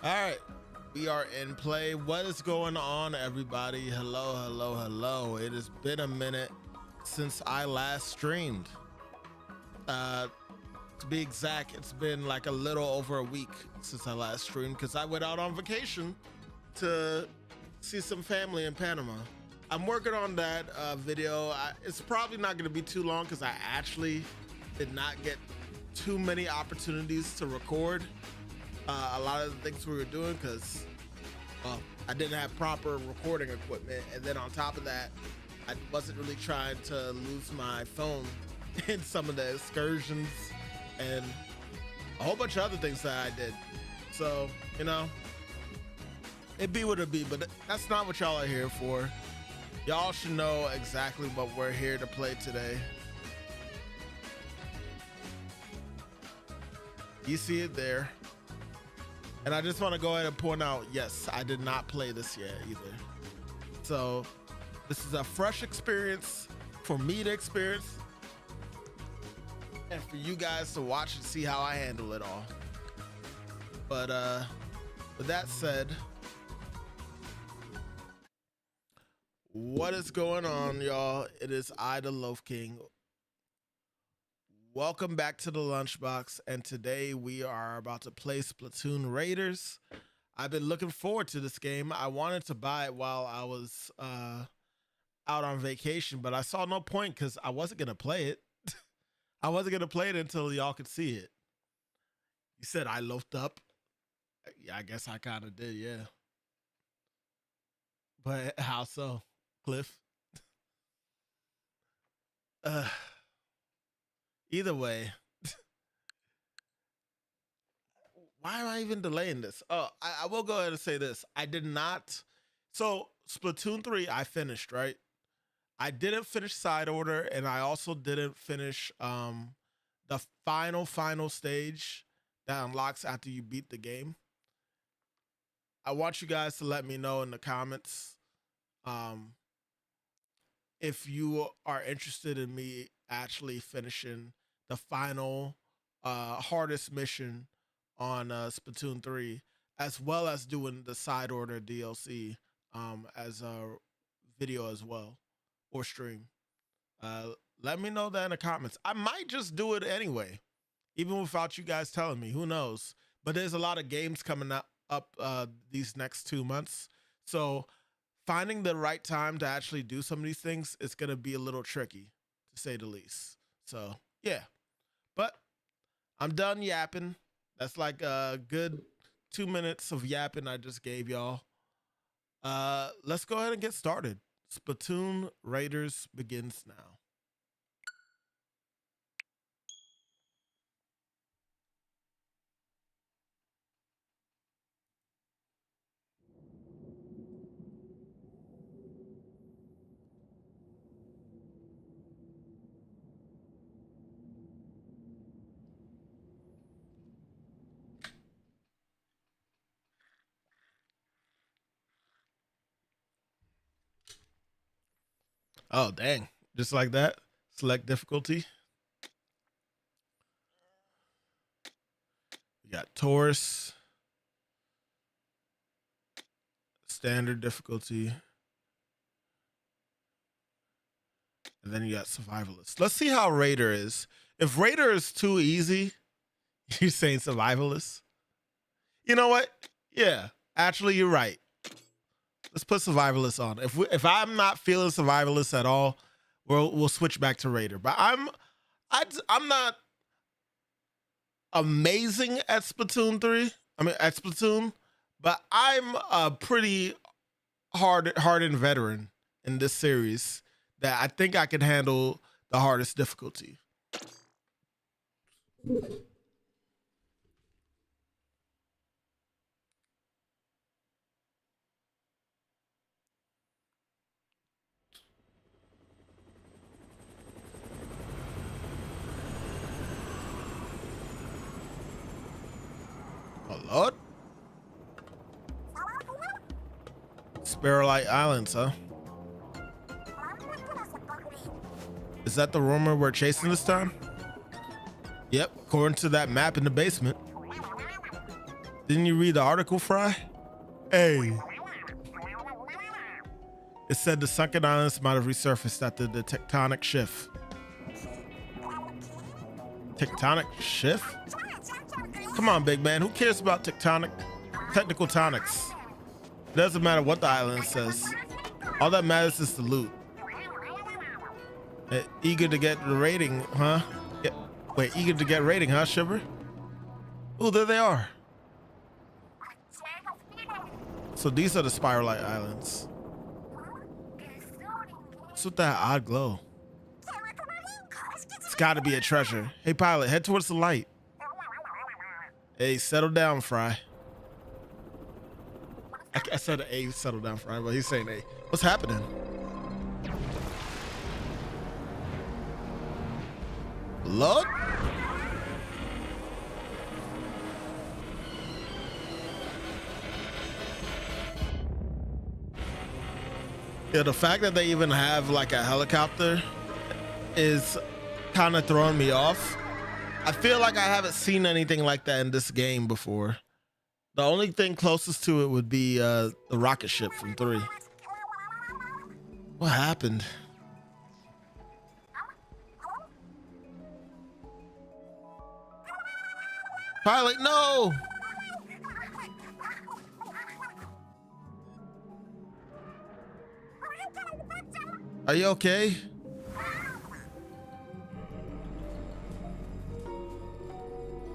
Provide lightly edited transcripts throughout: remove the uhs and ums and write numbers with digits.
All right, we are in play. What is going on, everybody? Hello, hello, hello. It has been a minute since I last streamed. To be exact, it's been like a little over a week since I last streamed because I went out on vacation to see some family in Panama. I'm working on that video. It's probably not going to be too long because I actually did not get too many opportunities to record a lot of the things we were doing because, well, I didn't have proper recording equipment. And then on top of that, I wasn't really trying to lose my phone in some of the excursions and a whole bunch of other things that I did. So, you know, it be what it be, but that's not what y'all are here for. Y'all should know exactly what we're here to play today. You see it there. And I just want to go ahead and point out, yes, I did not play this yet either. So this is a fresh experience for me to experience and for you guys to watch and see how I handle it all. But with that said, what is going on, y'all? It is I, the Loaf King. Welcome back to the Lunchbox, and today we are about to play Splatoon Raiders. I've been looking forward to this game. I wanted to buy it while I was out on vacation, but I saw no point because I wasn't going to play it. I wasn't going to play it until y'all could see it. You said I loafed up. Yeah, I guess I kind of did, yeah. But how so, Cliff? Either way, why am I even delaying this? Oh, I will go ahead and say this. I did not. So Splatoon 3, I finished, right? I didn't finish side order, and I also didn't finish the final stage that unlocks after you beat the game. I want you guys to let me know in the comments if you are interested in me actually finishing the final hardest mission on Splatoon 3, as well as doing the side order DLC as a video as well, or stream. Let me know that in the comments. I might just do it anyway, even without you guys telling me. Who knows? But there's a lot of games coming up these next 2 months, so finding the right time to actually do some of these things is going to be a little tricky, to say the least. So, yeah. But I'm done yapping. That's like a good 2 minutes of yapping I just gave y'all. Let's go ahead and get started. Splatoon Raiders begins now. Oh, dang. Just like that. Select difficulty. We got Taurus. Standard difficulty. And then you got Survivalist. Let's see how Raider is. If Raider is too easy, you're saying Survivalist? You know what? Yeah, actually, you're right. Let's put Survivalist on. If I'm not feeling Survivalist at all, we'll switch back to Raider. But I'm not amazing at Splatoon 3. I mean at Splatoon, but I'm a pretty hardened veteran in this series that I think I can handle the hardest difficulty. Oh, Lord. Sparrowlight Islands, huh? Is that the rumor we're chasing this time? Yep, according to that map in the basement. Didn't you read the article, Fry? Hey. It said the sunken islands might have resurfaced after the tectonic shift. Tectonic shift? Come on, big man. Who cares about technical tonics? It doesn't matter what the island says. All that matters is the loot. Eager to get the rating, huh? Yeah. Wait, eager to get rating, huh, Shiver? Oh, there they are. So these are the Spiralite Islands. What's with that odd glow? It's got to be a treasure. Hey, pilot, head towards the light. Hey, settle down, Fry. I said A, settle down, Fry, but he's saying A. What's happening? Look. Yeah, the fact that they even have like a helicopter is kind of throwing me off. I feel like I haven't seen anything like that in this game before. The only thing closest to it would be the rocket ship from 3. What happened? Pilot, no! Are you okay?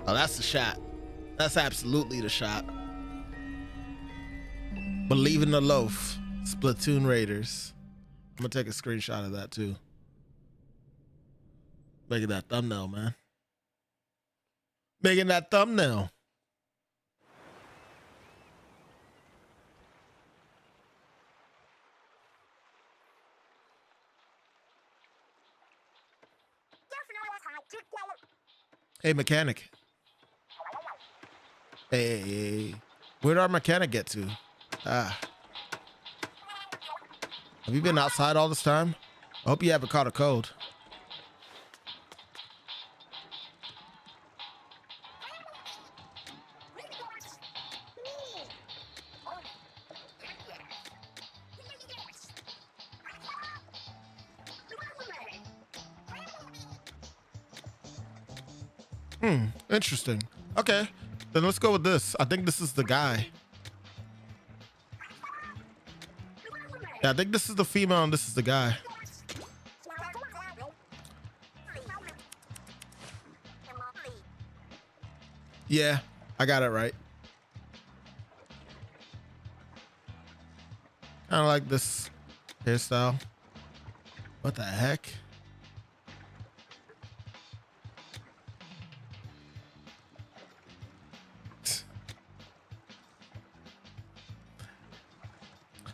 Oh, that's the shot. That's absolutely the shot. Believe in the loaf. Splatoon Raiders. I'm gonna take a screenshot of that too. Making that thumbnail, man. Making that thumbnail. Hey, mechanic. Hey, where'd our mechanic get to? Ah. Have you been outside all this time? I hope you haven't caught a cold. Interesting. Okay, then let's go with this. I think this is the guy. Yeah, I think this is the female and this is the guy. Yeah, I got it right. Kind of like this hairstyle. What the heck?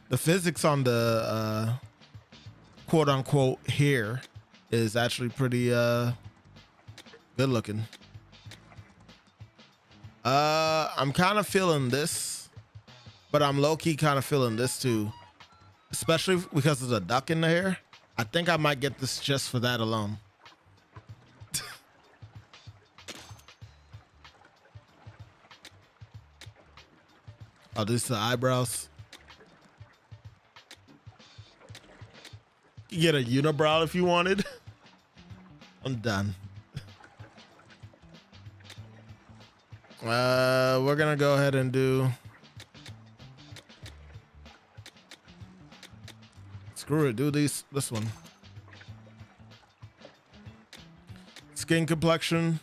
The physics on the quote unquote hair is actually pretty good looking. I'm kind of feeling this, but I'm low-key kind of feeling this too, especially because of the duck in the hair. I think I might get this just for that alone. Oh, this is the eyebrows. You get a unibrow if you wanted. I'm done. We're gonna go ahead and do. Screw it. Do this one. Skin complexion.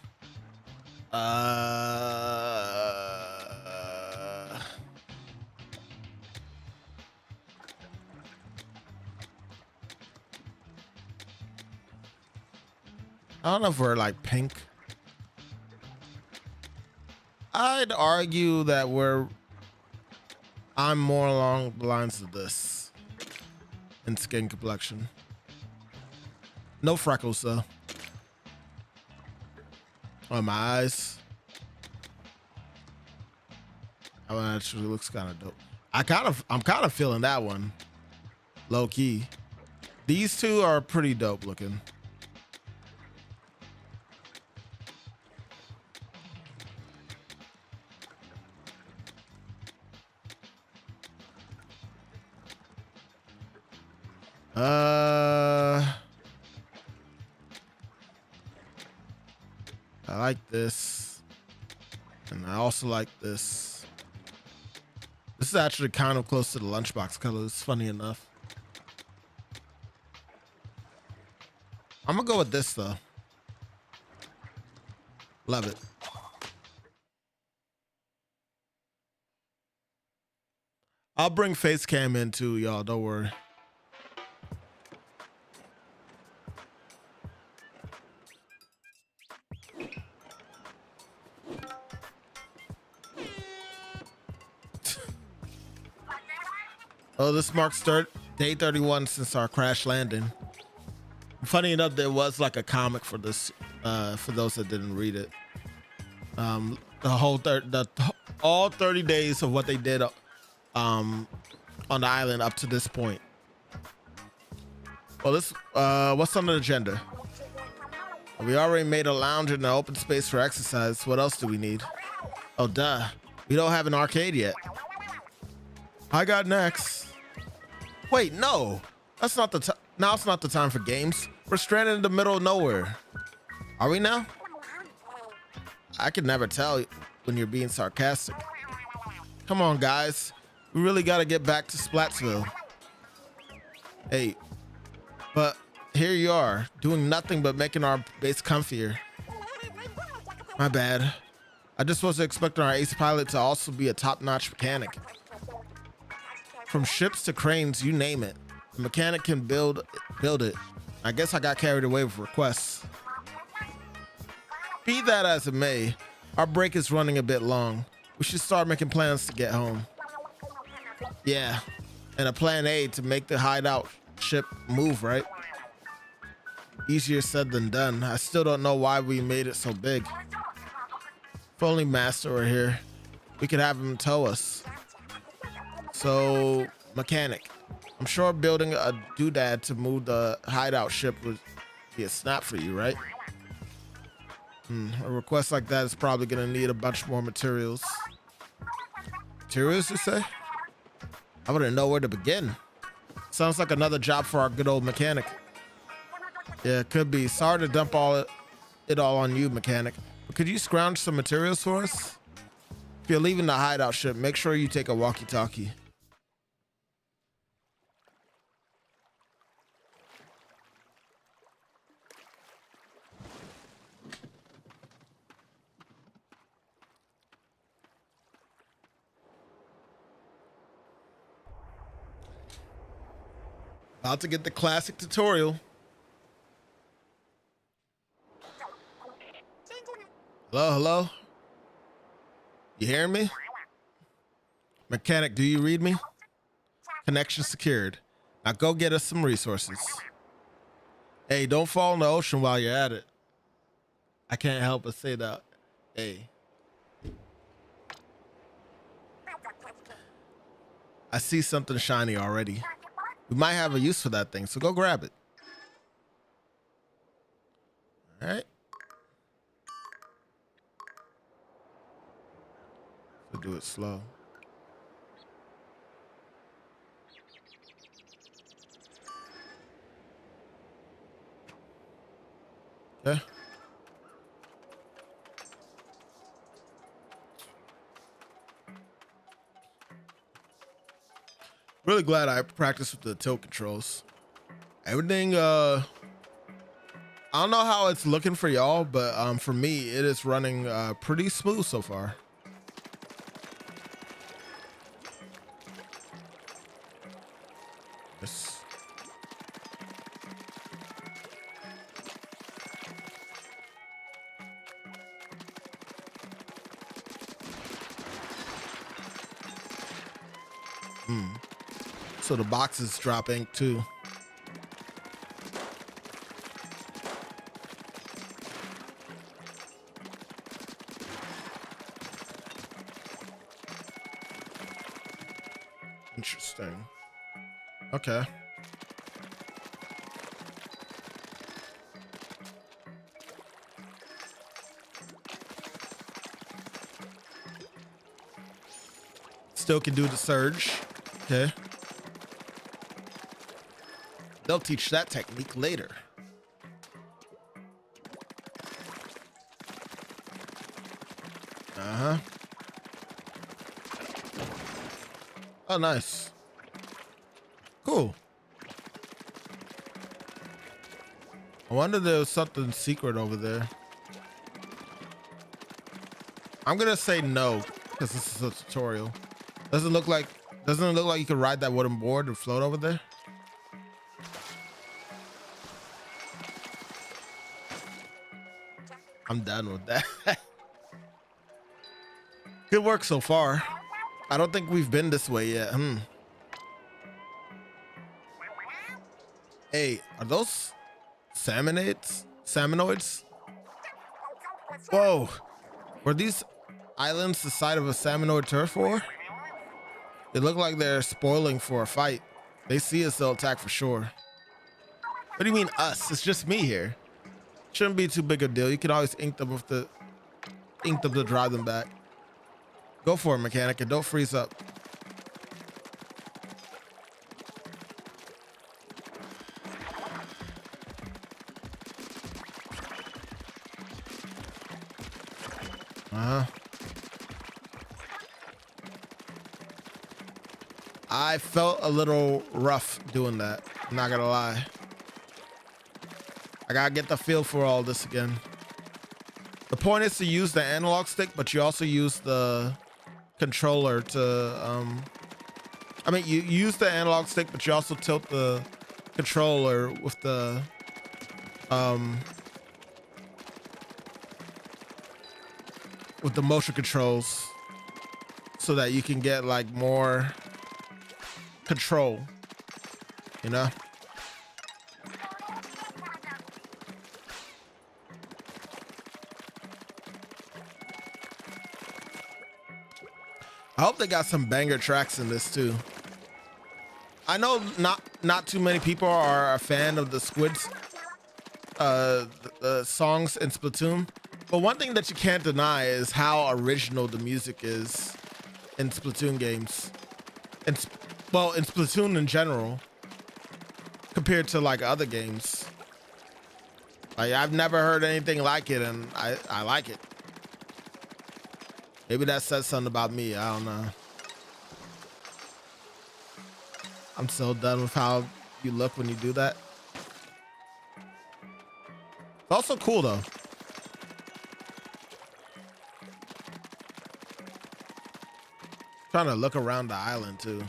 I don't know if we're like pink. I'd argue that I'm more along the lines of this in skin complexion. No freckles though. On my eyes. That one actually looks kind of dope. I'm kind of feeling that one. Low key. These two are pretty dope looking. I like this. And I also like this. This is actually kind of close to the lunchbox colors, funny enough. I'm gonna go with this though. Love it. I'll bring face cam in too, y'all. Don't worry. Oh, this marks day 31 since our crash landing. Funny enough, there was like a comic for this, for those that didn't read it. The whole all 30 days of what they did on the island up to this point. Well, what's on the agenda? We already made a lounge and an open space for exercise. What else do we need? Oh, duh. We don't have an arcade yet. I got next. Wait, no. That's not the time. Now it's not the time for games. We're stranded in the middle of nowhere. Are we now? I can never tell when you're being sarcastic. Come on, guys. We really got to get back to Splatsville. Hey, but here you are, doing nothing but making our base comfier. My bad. I just wasn't expecting our ace pilot to also be a top-notch mechanic. From ships to cranes, you name it. The mechanic can build it. I guess I got carried away with requests. Be that as it may, our break is running a bit long. We should start making plans to get home. Yeah, and a plan A to make the hideout ship move, right? Easier said than done. I still don't know why we made it so big. If only Master were here, we could have him tow us. So, mechanic. I'm sure building a doodad to move the hideout ship would be a snap for you, right? A request like that is probably gonna need a bunch more materials. Materials, you say? I wouldn't know where to begin. Sounds like another job for our good old mechanic. Yeah, it could be. Sorry to dump it all on you, mechanic. But could you scrounge some materials for us? If you're leaving the hideout ship, make sure you take a walkie-talkie. About to get the classic tutorial. Hello? You hearing me? Mechanic, do you read me? Connection secured. Now go get us some resources. Hey, don't fall in the ocean while you're at it. I can't help but say that. Hey. I see something shiny already. We might have a use for that thing, so go grab it. All right. So do it slow. Okay. Really glad I practiced with the tilt controls. Everything, I don't know how it's looking for y'all, but for me, it is running pretty smooth so far. Yes. So the boxes drop ink too. Interesting. Okay. Still can do the surge. Okay. They'll teach that technique later. Uh-huh. Oh, nice. Cool. I wonder if there was something secret over there. I'm gonna say no, because this is a tutorial. Doesn't it look like you could ride that wooden board and float over there? I'm done with that. Good work so far. I don't think we've been this way yet. Hey, are those salmonoids? Whoa. Were these islands the site of a salmonoid turf war? They look like they're spoiling for a fight. They see us, they'll attack for sure. What do you mean us? It's just me here. Shouldn't be too big a deal. You can always ink them to drive them back. Go for it, mechanic, and don't freeze up. I felt a little rough doing that. I'm not gonna lie. I gotta get the feel for all this again. The point is to use the analog stick, but you also use the controller to, I mean, you use the analog stick, but you also tilt the controller with the, motion controls so that you can get like more control, you know? I hope they got some banger tracks in this too. I know not too many people are a fan of the Squids the songs in Splatoon, but one thing that you can't deny is how original the music is in Splatoon games. And well, in Splatoon in general, compared to like other games. Like I've never heard anything like it, and I like it. Maybe that says something about me. I don't know. I'm so done with how you look when you do that. It's also cool though. Trying to look around the island too.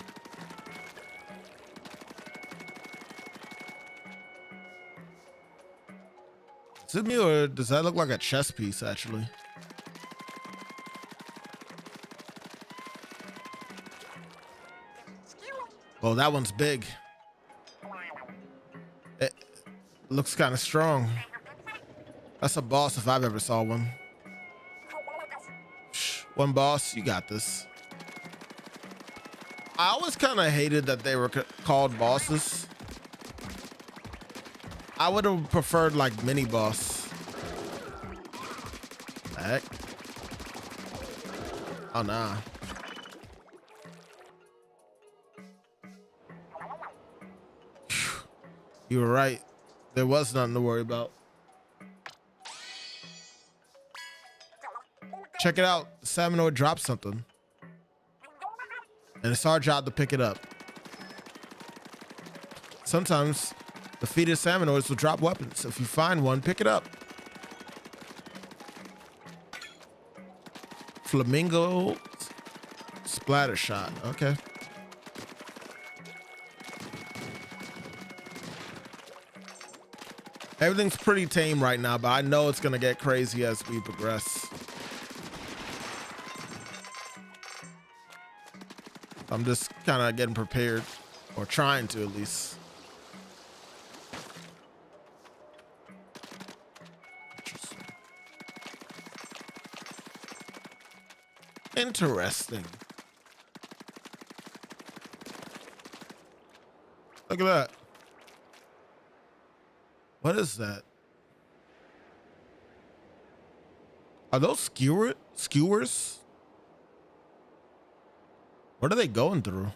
Is it me or does that look like a chess piece actually? Well, that one's big. It looks kind of strong. That's a boss if I've ever saw one. Shh, one boss, you got this. I always kind of hated that they were called bosses. I would have preferred like mini boss. Heck. Oh nah. You were right. There was nothing to worry about. Check it out. The salmonoid dropped something. And it's our job to pick it up. Sometimes the fetus salmonoids will drop weapons. If you find one, pick it up. Flamingo splatter shot. Okay. Everything's pretty tame right now, but I know it's gonna get crazy as we progress. I'm just kind of getting prepared, or trying to at least. Interesting. Look at that. What is that? Are those skewers? What are they going through?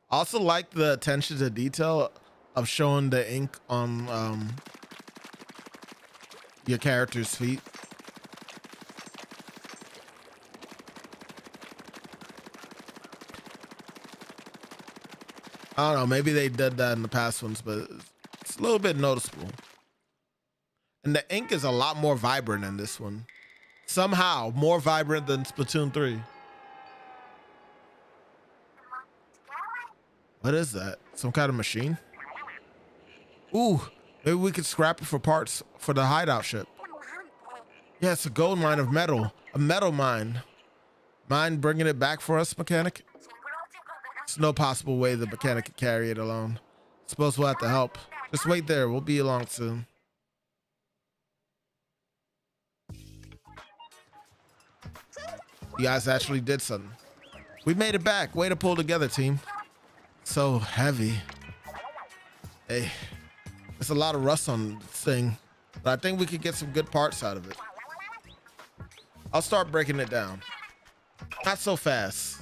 I also like the attention to detail of showing the ink on your character's feet. I don't know, maybe they did that in the past ones, but it's a little bit noticeable. And the ink is a lot more vibrant in this one. Somehow more vibrant than Splatoon 3. What is that? Some kind of machine? Ooh, maybe we could scrap it for parts for the hideout ship. Yeah, it's a gold mine of metal. A metal mine. Mind bringing it back for us, mechanic? There's no possible way the mechanic could carry it alone. Suppose we'll have to help. Just wait there. We'll be along soon. You guys actually did something. We made it back. Way to pull together, team. So heavy. Hey, there's a lot of rust on this thing, but I think we could get some good parts out of it. I'll start breaking it down. Not so fast.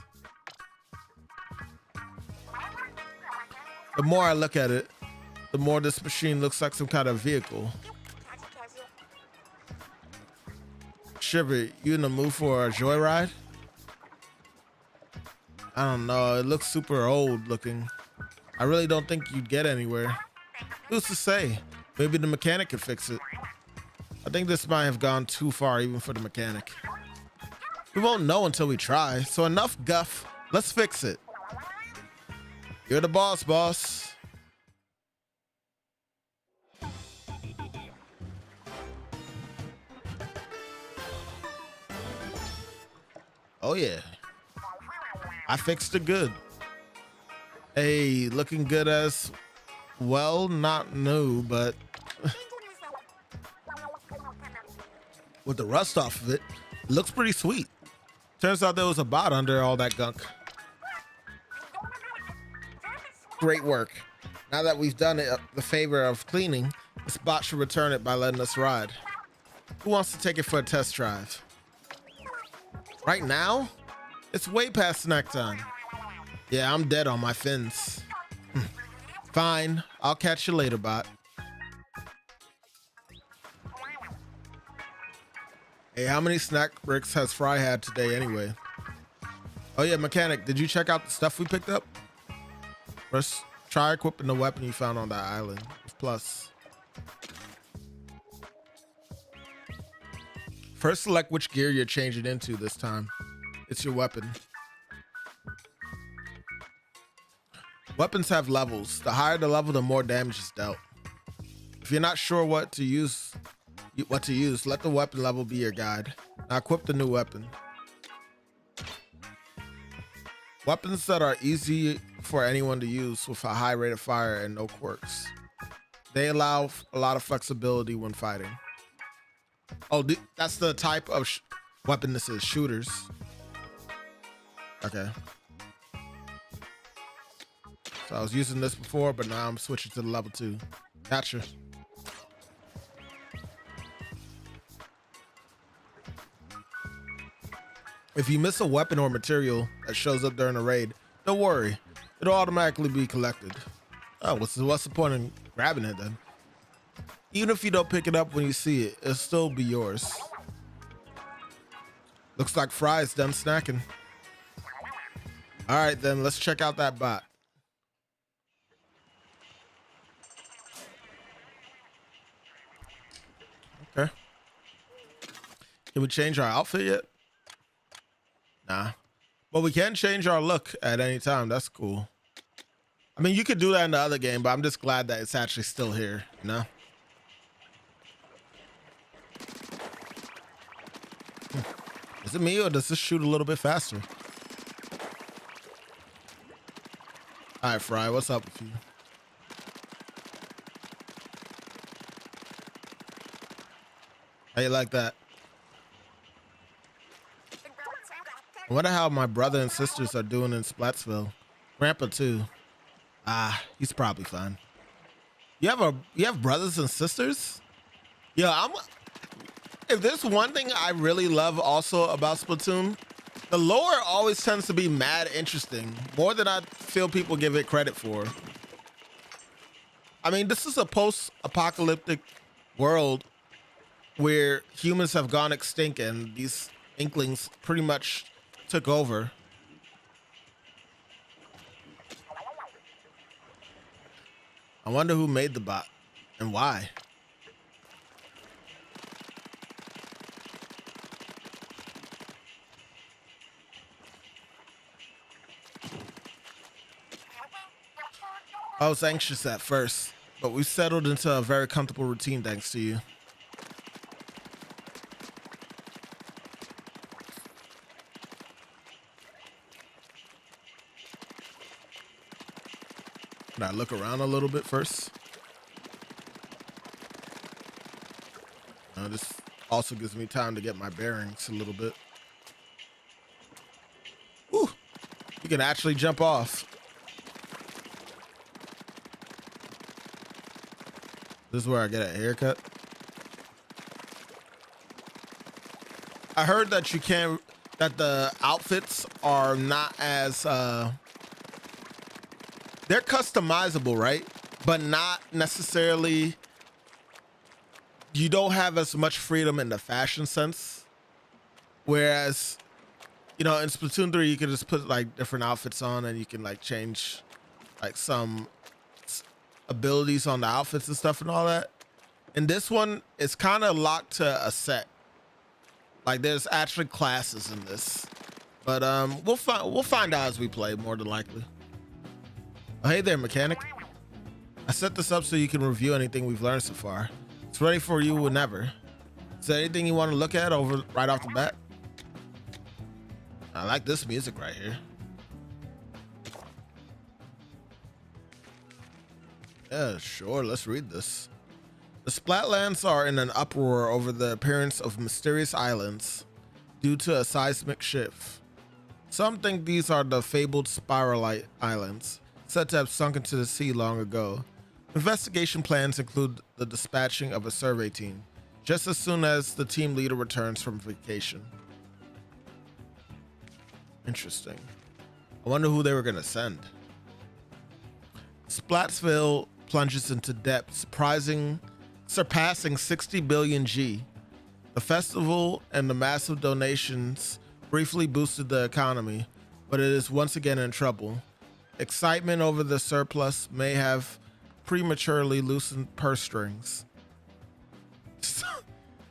The more I look at it, the more this machine looks like some kind of vehicle. Shiver, you in the mood for a joyride? I don't know, it looks super old looking. I really don't think you'd get anywhere. Who's to say? Maybe the mechanic could fix it. I think this might have gone too far even for the mechanic. We won't know until we try, so enough guff. Let's fix it. You're the boss, boss. Oh yeah. I fixed it good. Hey, looking good as well, not new, but with the rust off of it, it looks pretty sweet. Turns out there was a bot under all that gunk. Great work. Now that we've done it the favor of cleaning, this bot should return it by letting us ride. Who wants to take it for a test drive? Right now? It's way past snack time. Yeah, I'm dead on my fins. Fine, I'll catch you later, bot. Hey, how many snack bricks has Fry had today anyway? Oh yeah, mechanic, did you check out the stuff we picked up? First, try equipping the weapon you found on that island with plus. First, select which gear you're changing into this time. It's your weapon. Weapons have levels. The higher the level, the more damage is dealt. If you're not sure what to use, let the weapon level be your guide. Now equip the new weapon. Weapons that are easy for anyone to use with a high rate of fire and no quirks. They allow a lot of flexibility when fighting. Oh, that's the type of weapon this is, shooters. Okay. So I was using this before, but now I'm switching to the level 2. Gotcha. If you miss a weapon or material that shows up during a raid, don't worry. It'll automatically be collected. Oh, what's the point in grabbing it then? Even if you don't pick it up when you see it, it'll still be yours. Looks like Fry's done snacking. All right, then let's check out that bot. Okay. Can we change our outfit yet? Nah. But we can change our look at any time. That's cool. I mean, you could do that in the other game, but I'm just glad that it's actually still here, you know? Is it me or does this shoot a little bit faster? All right, Fry, what's up with you? How you like that? I wonder how my brother and sisters are doing in Splatsville. Grandpa too. Ah, he's probably fine. You have brothers and sisters? Yeah, if there's one thing I really love also about Splatoon, The lore always tends to be mad interesting, more than I feel people give it credit for. I mean, this is a post-apocalyptic world where humans have gone extinct and these Inklings pretty much took over. I wonder who made the bot and why. I was anxious at first, but we've settled into a very comfortable routine thanks to you. Can I look around a little bit first? This also gives me time to get my bearings a little bit. Whew, you can actually jump off. This is where I get a haircut. I heard that that the outfits are not as, they're customizable, right? But not necessarily, you don't have as much freedom in the fashion sense. Whereas, you know, in Splatoon 3, you can just put like different outfits on and you can like change like some abilities on the outfits and stuff and all that. And this one is kind of locked to a set. Like there's actually classes in this, but we'll find out as we play, more than likely. Oh, hey there, mechanic. I set this up so you can review anything we've learned so far. It's ready for you whenever. Is there anything you want to look at right off the bat? I like this music right here. Yeah, sure, let's read this. The Splatlands are in an uproar over the appearance of mysterious islands due to a seismic shift. Some think these are the fabled Spiralite Islands, said to have sunk into the sea long ago. Investigation plans include the dispatching of a survey team, just as soon as the team leader returns from vacation. Interesting. I wonder who they were going to send. Splatsville plunges into debt, surpassing 60 billion G. The festival and the massive donations briefly boosted the economy, but it is once again in trouble. Excitement over the surplus may have prematurely loosened purse strings.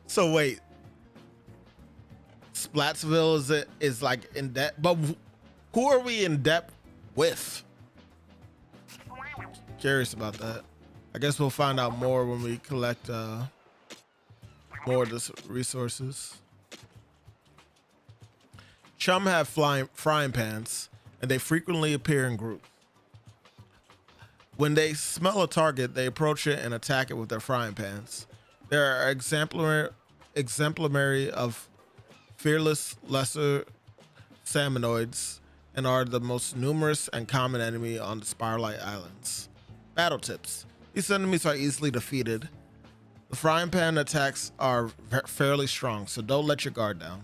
So wait, Splatsville is like in debt, but who are we in debt with? Curious about that. I guess we'll find out more when we collect more of the resources. Chum have frying pans, and they frequently appear in groups. When they smell a target, they approach it and attack it with their frying pans. They are exemplary of fearless lesser salmonoids and are the most numerous and common enemy on the Spiralite Islands. Battle tips. These enemies are easily defeated. The frying pan attacks are fairly strong, so don't let your guard down.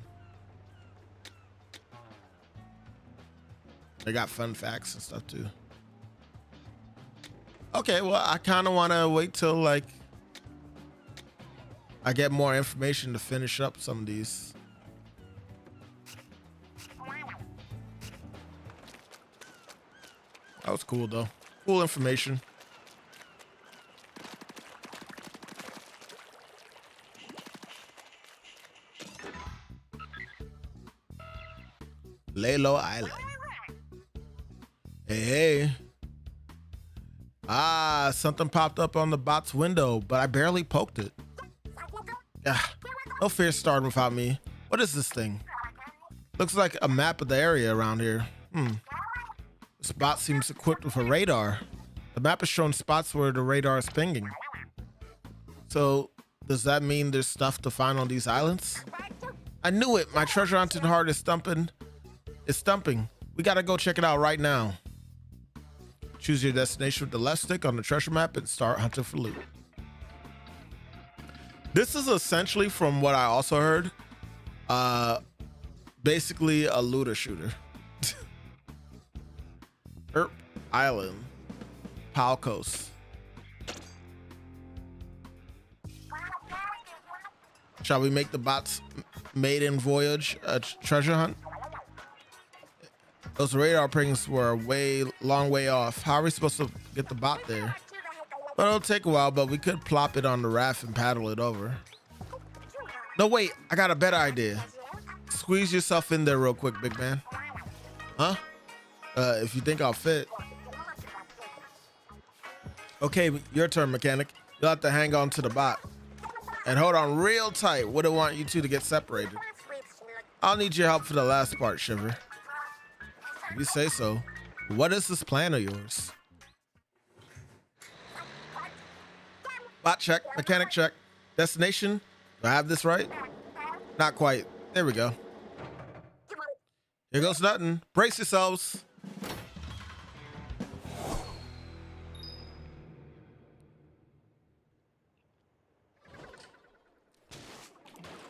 They got fun facts and stuff too. Okay, well, I kind of want to wait till like I get more information to finish up some of these. That was cool though. Cool information. Lalo Island. Hey. Ah, something popped up on the bot's window, but I barely poked it. Ah, no fear starting without me. What is this thing? Looks like a map of the area around here. This bot seems equipped with a radar. The map is showing spots where the radar is pinging. So, does that mean there's stuff to find on these islands? I knew it! My treasure hunting heart is stumping. We gotta go check it out right now. Choose your destination with the left stick on the treasure map and start hunting for loot. This is essentially, from what I also heard, basically a looter shooter. Erp Island, Palcos. Shall we make the bots maiden voyage a treasure hunt? Those radar pings were a long way off. How are we supposed to get the bot there? Well, it'll take a while, but we could plop it on the raft and paddle it over. No, wait, I got a better idea. Squeeze yourself in there real quick, big man. Huh? If you think I'll fit. Okay, your turn, mechanic. You'll have to hang on to the bot. And hold on real tight. Wouldn't want you two to get separated. I'll need your help for the last part, Shiver. If you say so. What is this plan of yours? Bot check, mechanic check. Destination? Do I have this right? Not quite. There we go. Here goes nothing. Brace yourselves.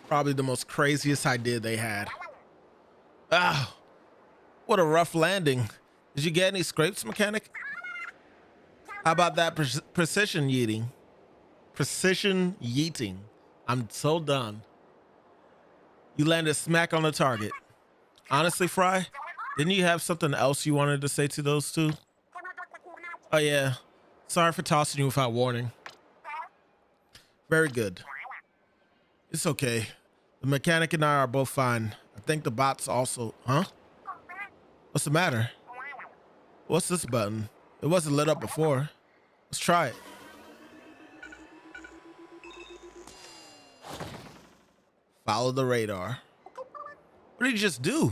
Probably the most craziest idea they had. Ah, what a rough landing. Did you get any scrapes, mechanic? How about that precision yeeting? Precision yeeting. I'm so done. You landed smack on the target. Honestly, Fry, didn't you have something else you wanted to say to those two? Oh yeah, sorry for tossing you without warning. Very good. It's okay. The mechanic and I are both fine. I think the bot's also, huh? What's the matter? What's this button? It wasn't lit up before. Let's try it. Follow the radar. What did you just do?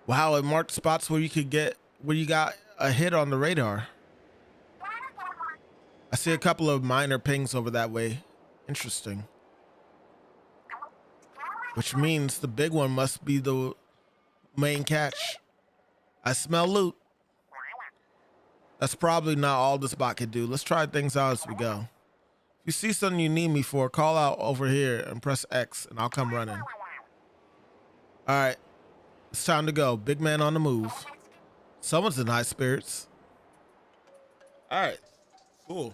Wow, it marked spots where you got a hit on the radar. I see a couple of minor pings over that way. Interesting. Which means the big one must be the main catch. I smell loot. That's probably not all this bot can do. Let's try things out as we go. If you see something you need me for, call out over here and press X and I'll come running. All right, it's time to go. Big man on the move. Someone's in high spirits. All right, cool.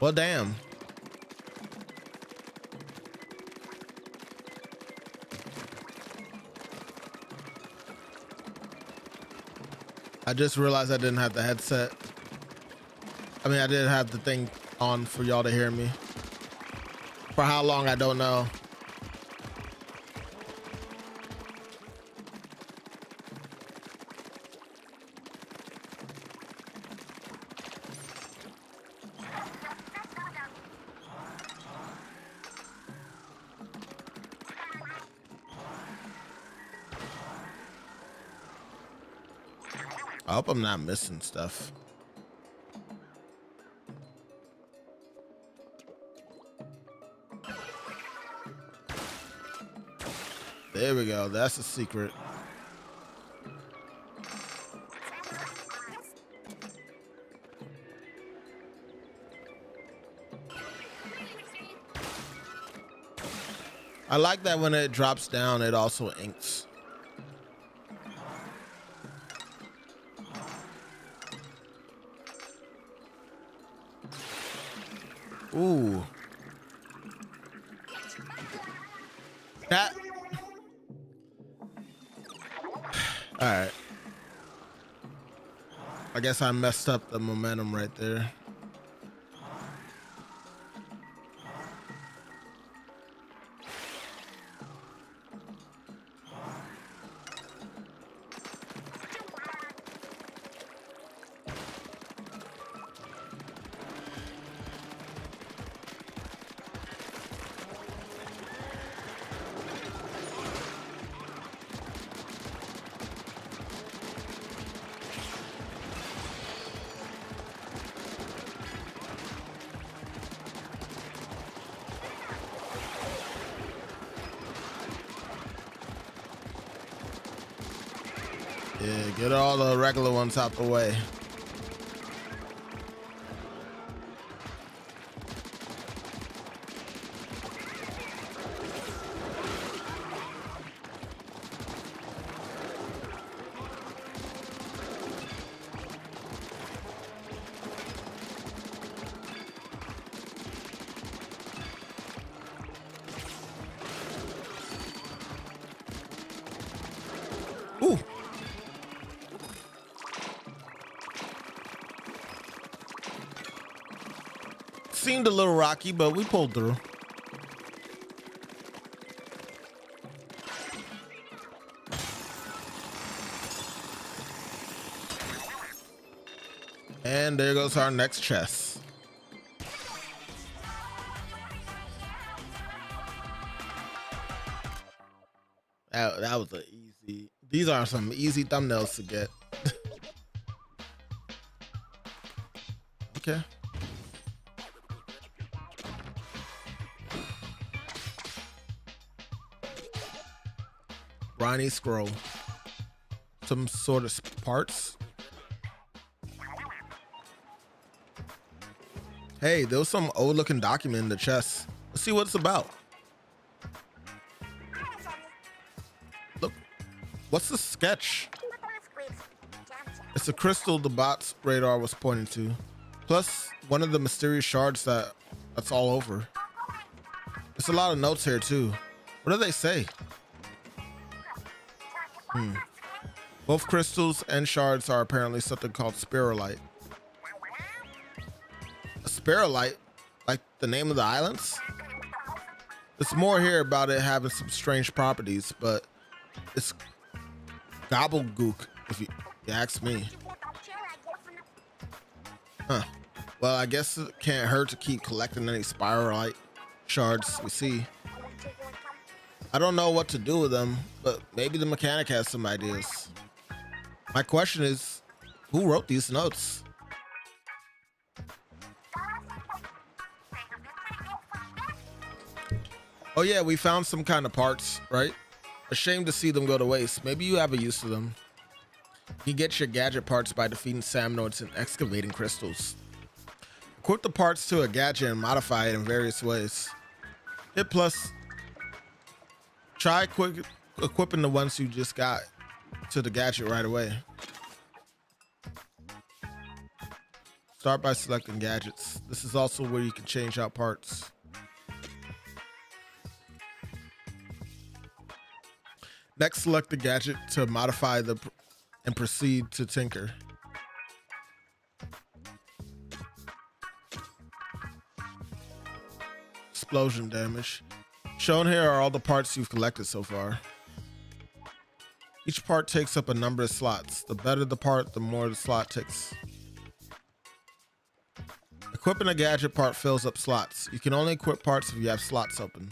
Well, damn. I just realized I didn't have the headset. I mean, I didn't have the thing on for y'all to hear me. For how long, I don't know. I hope I'm not missing stuff. There we go. That's a secret. I like that when it drops down, it also inks. Ooh. That. All right. I guess I messed up the momentum right there. Yeah, get all the regular ones out the way. Ooh. Seemed a little rocky, but we pulled through. And there goes our next chest. That was an easy. These are some easy thumbnails to get. Okay. Briny scroll. Some sort of parts. Hey, there was some old looking document in the chest. Let's see what it's about. Look, what's the sketch? It's a crystal the bot's radar was pointing to. Plus one of the mysterious shards that's all over. There's a lot of notes here too. What do they say? Both crystals and shards are apparently something called spiralite. A spiralite? Like the name of the islands? There's more here about it having some strange properties, but it's gobbledygook if you ask me. Huh. Well, I guess it can't hurt to keep collecting any spiralite shards we see. I don't know what to do with them, but maybe the mechanic has some ideas. My question is, who wrote these notes? Oh yeah, we found some kind of parts, right? A shame to see them go to waste. Maybe you have a use for them. You get your gadget parts by defeating Samnoids and excavating crystals. Equip the parts to a gadget and modify it in various ways. Hit plus. Try equipping the ones you just got to the gadget right away. Start by selecting gadgets. This is also where you can change out parts. Next, select the gadget to modify and proceed to tinker. Explosion damage. Shown here are all the parts you've collected so far. Each part takes up a number of slots. The better the part, the more the slot takes. Equipping a gadget part fills up slots. You can only equip parts if you have slots open.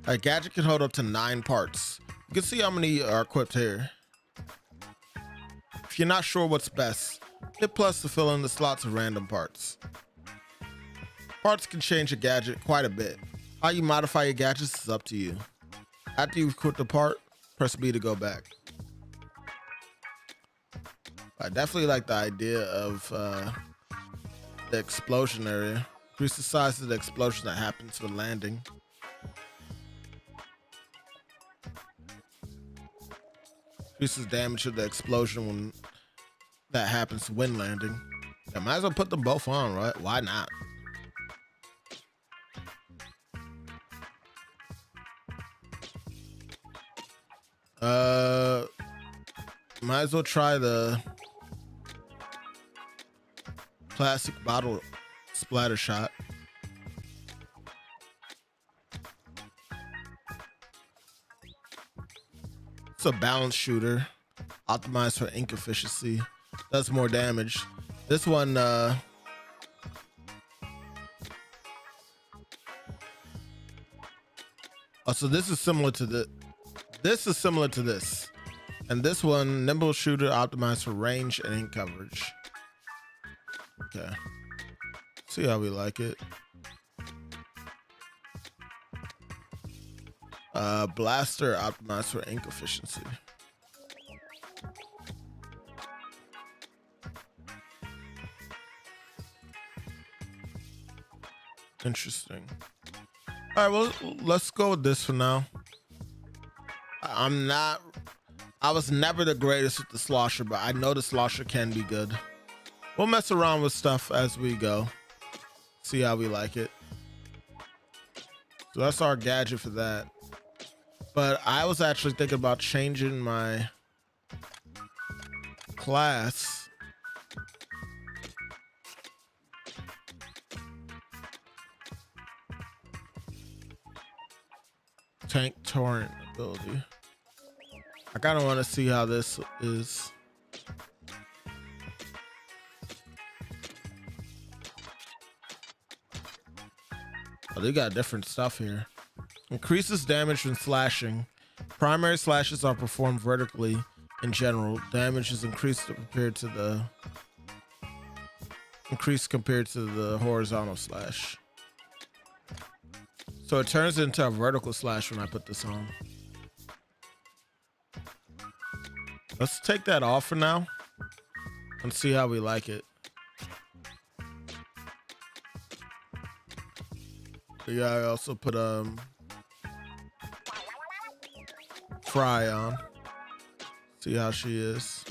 A gadget can hold up to 9 parts. You can see how many are equipped here. If you're not sure what's best, hit plus to fill in the slots of random parts. Parts can change a gadget quite a bit. How you modify your gadgets is up to you. After you've equipped the part, press B to go back. I definitely like the idea of the explosion area. Increase the size of the explosion that happens when landing. Increases damage of the explosion when that happens when landing. I might as well put them both on, right? Why not? Might as well try the plastic bottle splatter shot. It's a balance shooter, optimized for ink efficiency. Does more damage. This one, oh, so this is similar to this is similar to this. And this one, nimble shooter, optimized for range and ink coverage. Okay. See how we like it. Blaster, optimized for ink efficiency. Interesting. All right, well, let's go with this for now. I was never the greatest with the slosher, but I know the slosher can be good. We'll mess around with stuff as we go. See how we like it. So that's our gadget for that. But I was actually thinking about changing my class. Tank torrent ability. I kind of want to see how this is. Oh, they got different stuff here. Increases damage when slashing. Primary slashes are performed vertically in general. Damage is increased compared to the horizontal slash. So it turns into a vertical slash when I put this on. Let's take that off for now and see how we like it. Yeah, I also put Fry on. See how she is.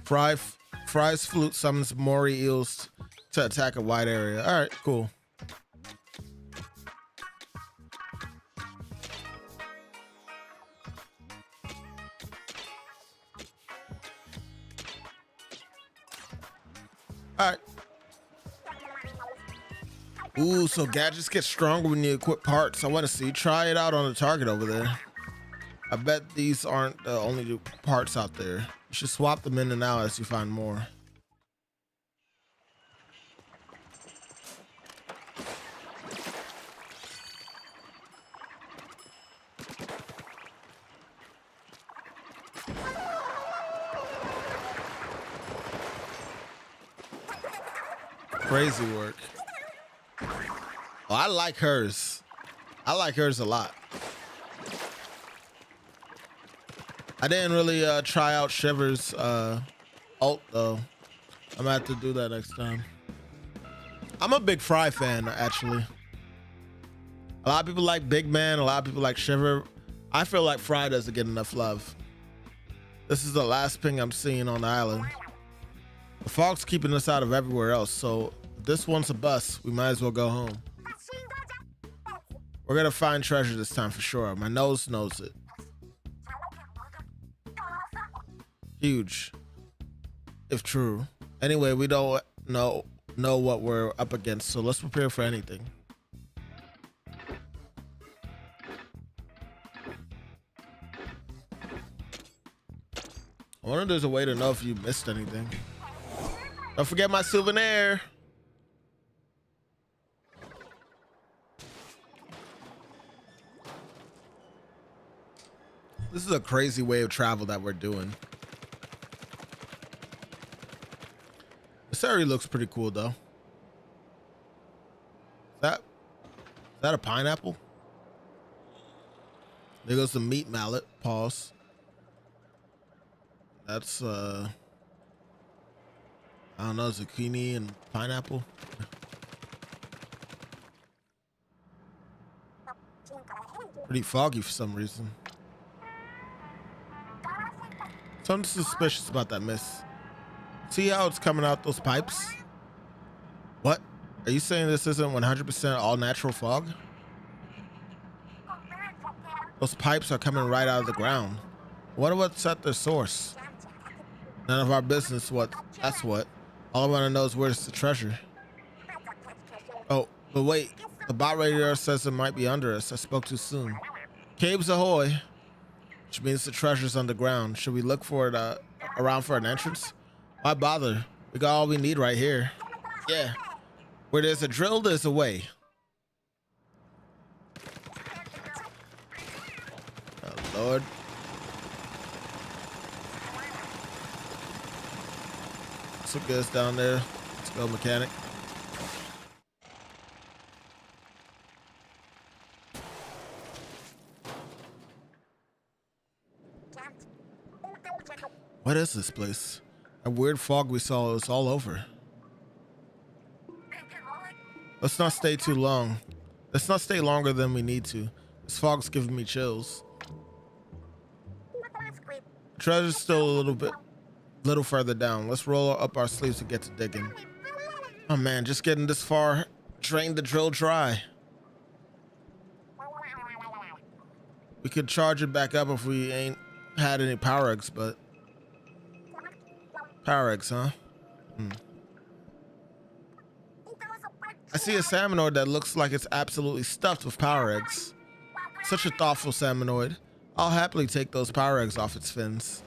Fry's flute summons Mori eels to attack a wide area. All right, cool. All right. Ooh, so gadgets get stronger when you equip parts. I want to see. Try it out on the target over there. I bet these aren't the only parts out there. You should swap them in and out as you find more. Crazy work. Oh, I like hers. I like hers a lot. I didn't really try out Shiver's ult though. I'm gonna have to do that next time. I'm a big Fry fan, actually. A lot of people like Big Man, a lot of people like Shiver. I feel like Fry doesn't get enough love. This is the last ping I'm seeing on the island. The fog's keeping us out of everywhere else, so if this one's a bust, we might as well go home. We're gonna find treasure this time for sure. My nose knows it. Huge, if true. Anyway, we don't know what we're up against, so let's prepare for anything. I wonder if there's a way to know if you missed anything. Don't forget my souvenir. This is a crazy way of travel that we're doing. This area looks pretty cool though. Is that a pineapple? There goes the meat mallet. Pause. That's I don't know, zucchini and pineapple. Pretty foggy for some reason. Something suspicious about that mist. See how it's coming out those pipes? What? Are you saying this isn't 100% all natural fog? Those pipes are coming right out of the ground. Wonder what's at their source. None of our business. That's what. All I want to know is where's the treasure. Oh, but wait. The bot radio says it might be under us. I spoke too soon. Caves ahoy. Which means the treasure's underground. Should we look for it around for an entrance? Why bother? We got all we need right here. Yeah. Where there's a drill, there's a way. Oh, Lord. Let's look this down there. Let's go, mechanic. What is this place? That weird fog we saw is all over. Let's not stay too long. Let's not stay longer than we need to. This fog's giving me chills. The treasure's still a little further down. Let's roll up our sleeves and get to digging. Oh man, just getting this far drained the drill dry. We could charge it back up if we ain't had any power eggs, but power eggs, huh? I see a salmonoid that looks like it's absolutely stuffed with power eggs. Such a thoughtful salmonoid. I'll happily take those power eggs off its fins.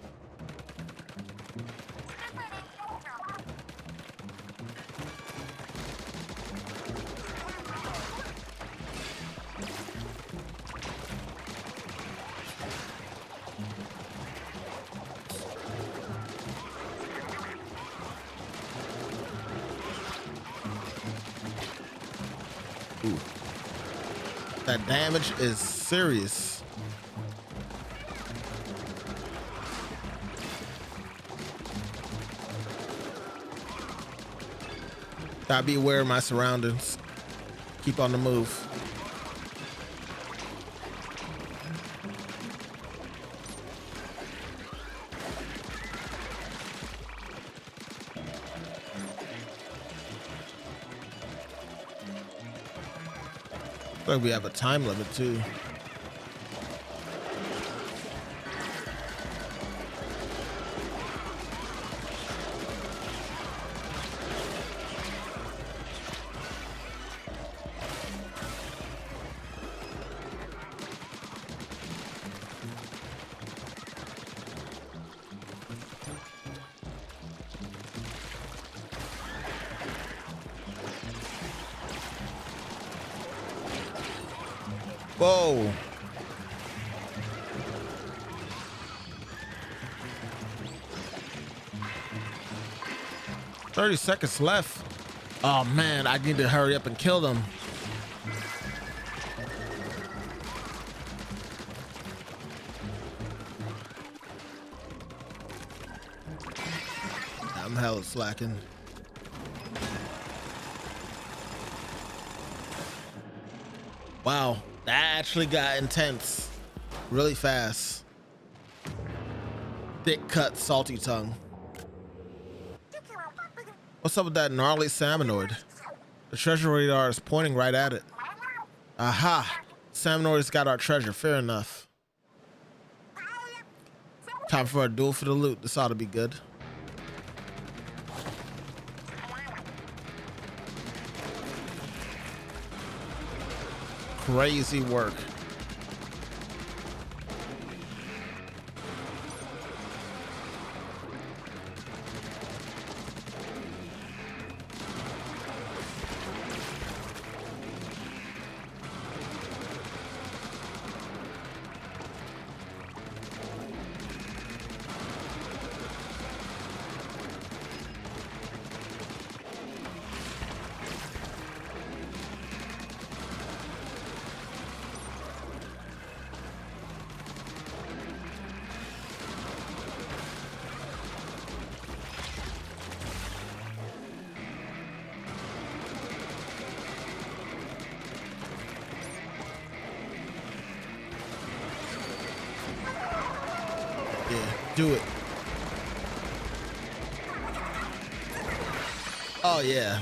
Ooh. That damage is serious. Gotta be aware of my surroundings. Keep on the move. Looks like we have a time limit too. Whoa. "30 seconds left. Oh man, I need to hurry up and kill them." I'm hella slacking. Wow. That actually got intense really fast. thick cut, salty tongue. What's up with that gnarly salmonoid? The treasure radar is pointing right at it. Aha! Salmonoid's got our treasure. Fair enough. Time for a duel for the loot. This ought to be good. Crazy work. Do it. Oh yeah.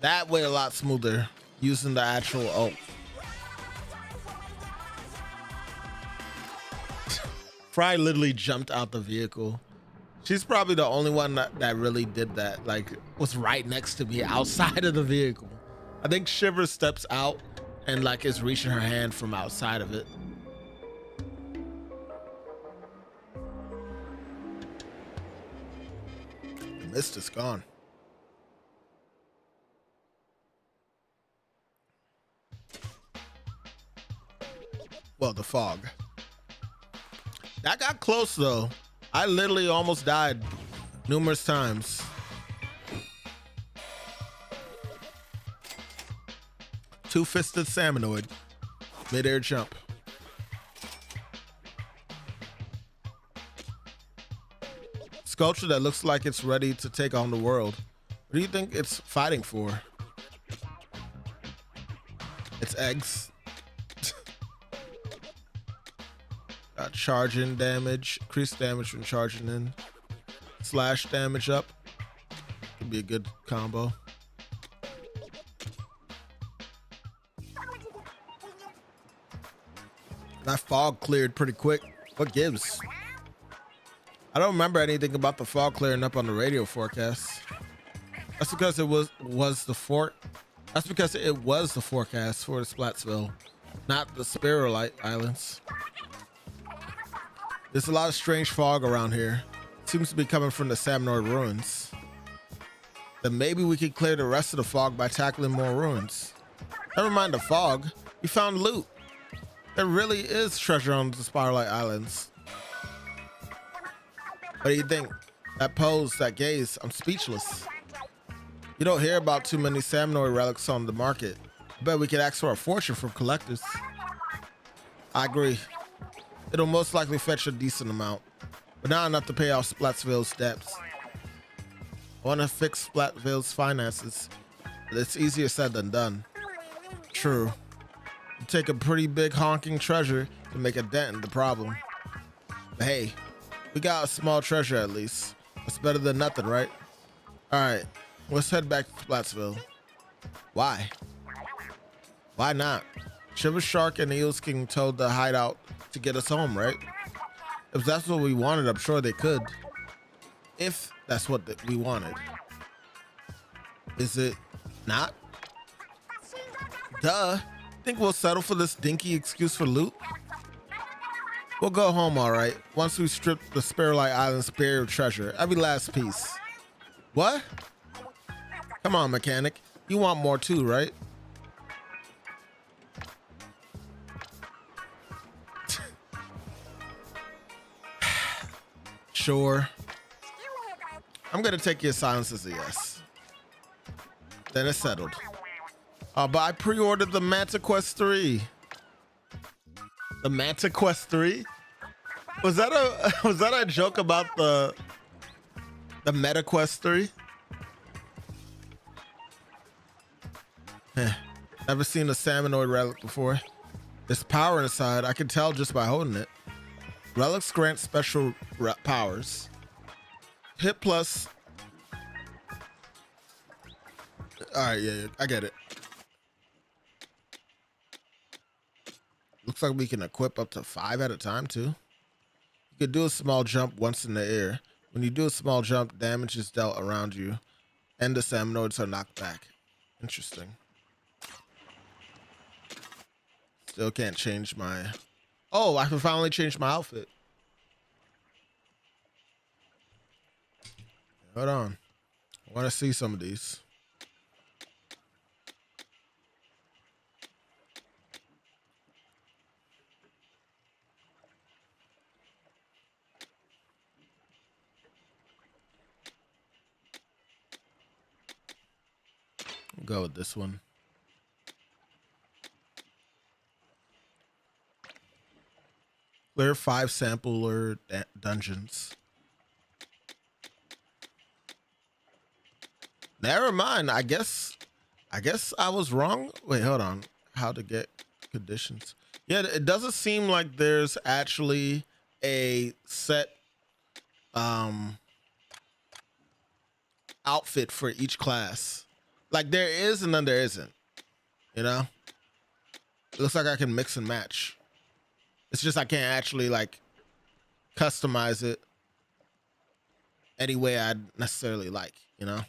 That way a lot smoother using the actual Fry literally jumped out the vehicle. She's probably the only one that really did that. Like was right next to me outside of the vehicle. I think Shiver steps out and like is reaching her hand from outside of it. Mist is gone. Well, the fog. That got close though. I literally almost died numerous times. Two-fisted salmonoid. Mid-air jump. Sculpture that looks like it's ready to take on the world. What do you think it's fighting for? It's eggs. Charging damage, increased damage when charging in. Slash damage up. Could be a good combo. That fog cleared pretty quick. What gives? I don't remember anything about the fog clearing up on the radio forecast. That's because it was the That's because it was the forecast for the Splatsville, not the Spiralite Islands. There's a lot of strange fog around here. Seems to be coming from the Salmonoid ruins. Then maybe we could clear the rest of the fog by tackling more ruins. Never mind the fog. We found loot. There really is treasure on the Spiralite Islands. What do you think? That pose, that gaze, I'm speechless. You don't hear about too many Salmonoid relics on the market. I bet we could ask for a fortune from collectors. I agree. It'll most likely fetch a decent amount, but not enough to pay off Splatsville's debts. I want to fix Splatsville's finances, but it's easier said than done. True. You take a pretty big honking treasure to make a dent in the problem. But hey, we got a small treasure at least. That's better than nothing, right? All right, let's head back to Splatsville. Why? Why not? Shiver Shark and Eels King told the hideout to get us home, right? If that's what we wanted, I'm sure they could. If that's what we wanted. Is it not? Duh. Think we'll settle for this dinky excuse for loot? We'll go home, all right, once we strip the Spiralite Island's buried treasure. Every last piece. What? Come on, mechanic. You want more too, right? Sure. I'm gonna take your silence as a yes. Then it's settled. But I pre-ordered the Manta Quest 3. The Manta Quest 3? Was that a joke about the Meta Quest 3? Never seen a Salmonoid relic before. There's power inside. I can tell just by holding it. Relics grant special powers. Hit plus. All right, yeah, I get it. Looks like we can equip up to 5 at a time too. You could do a small jump once in the air. When you do a small jump, damage is dealt around you, and the Samnoids are knocked back. Interesting. Still can't change my... Oh, I can finally change my outfit. Hold on. I want to see some of these. Go with this one. Clear 5 sampler dungeons. Never mind. I guess I was wrong. Wait, hold on. How to get conditions? Yeah, it doesn't seem like there's actually a set outfit for each class. Like there is and then there isn't. You know? It looks like I can mix and match. It's just I can't actually like customize it any way I'd necessarily like, you know?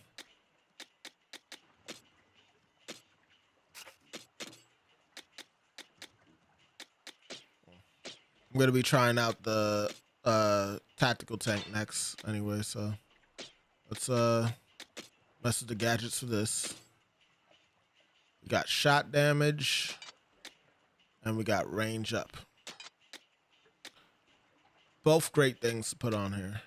I'm gonna be trying out the tactical tank next anyway, so let's mess with the gadgets for this. We got shot damage and we got range up. Both great things to put on here.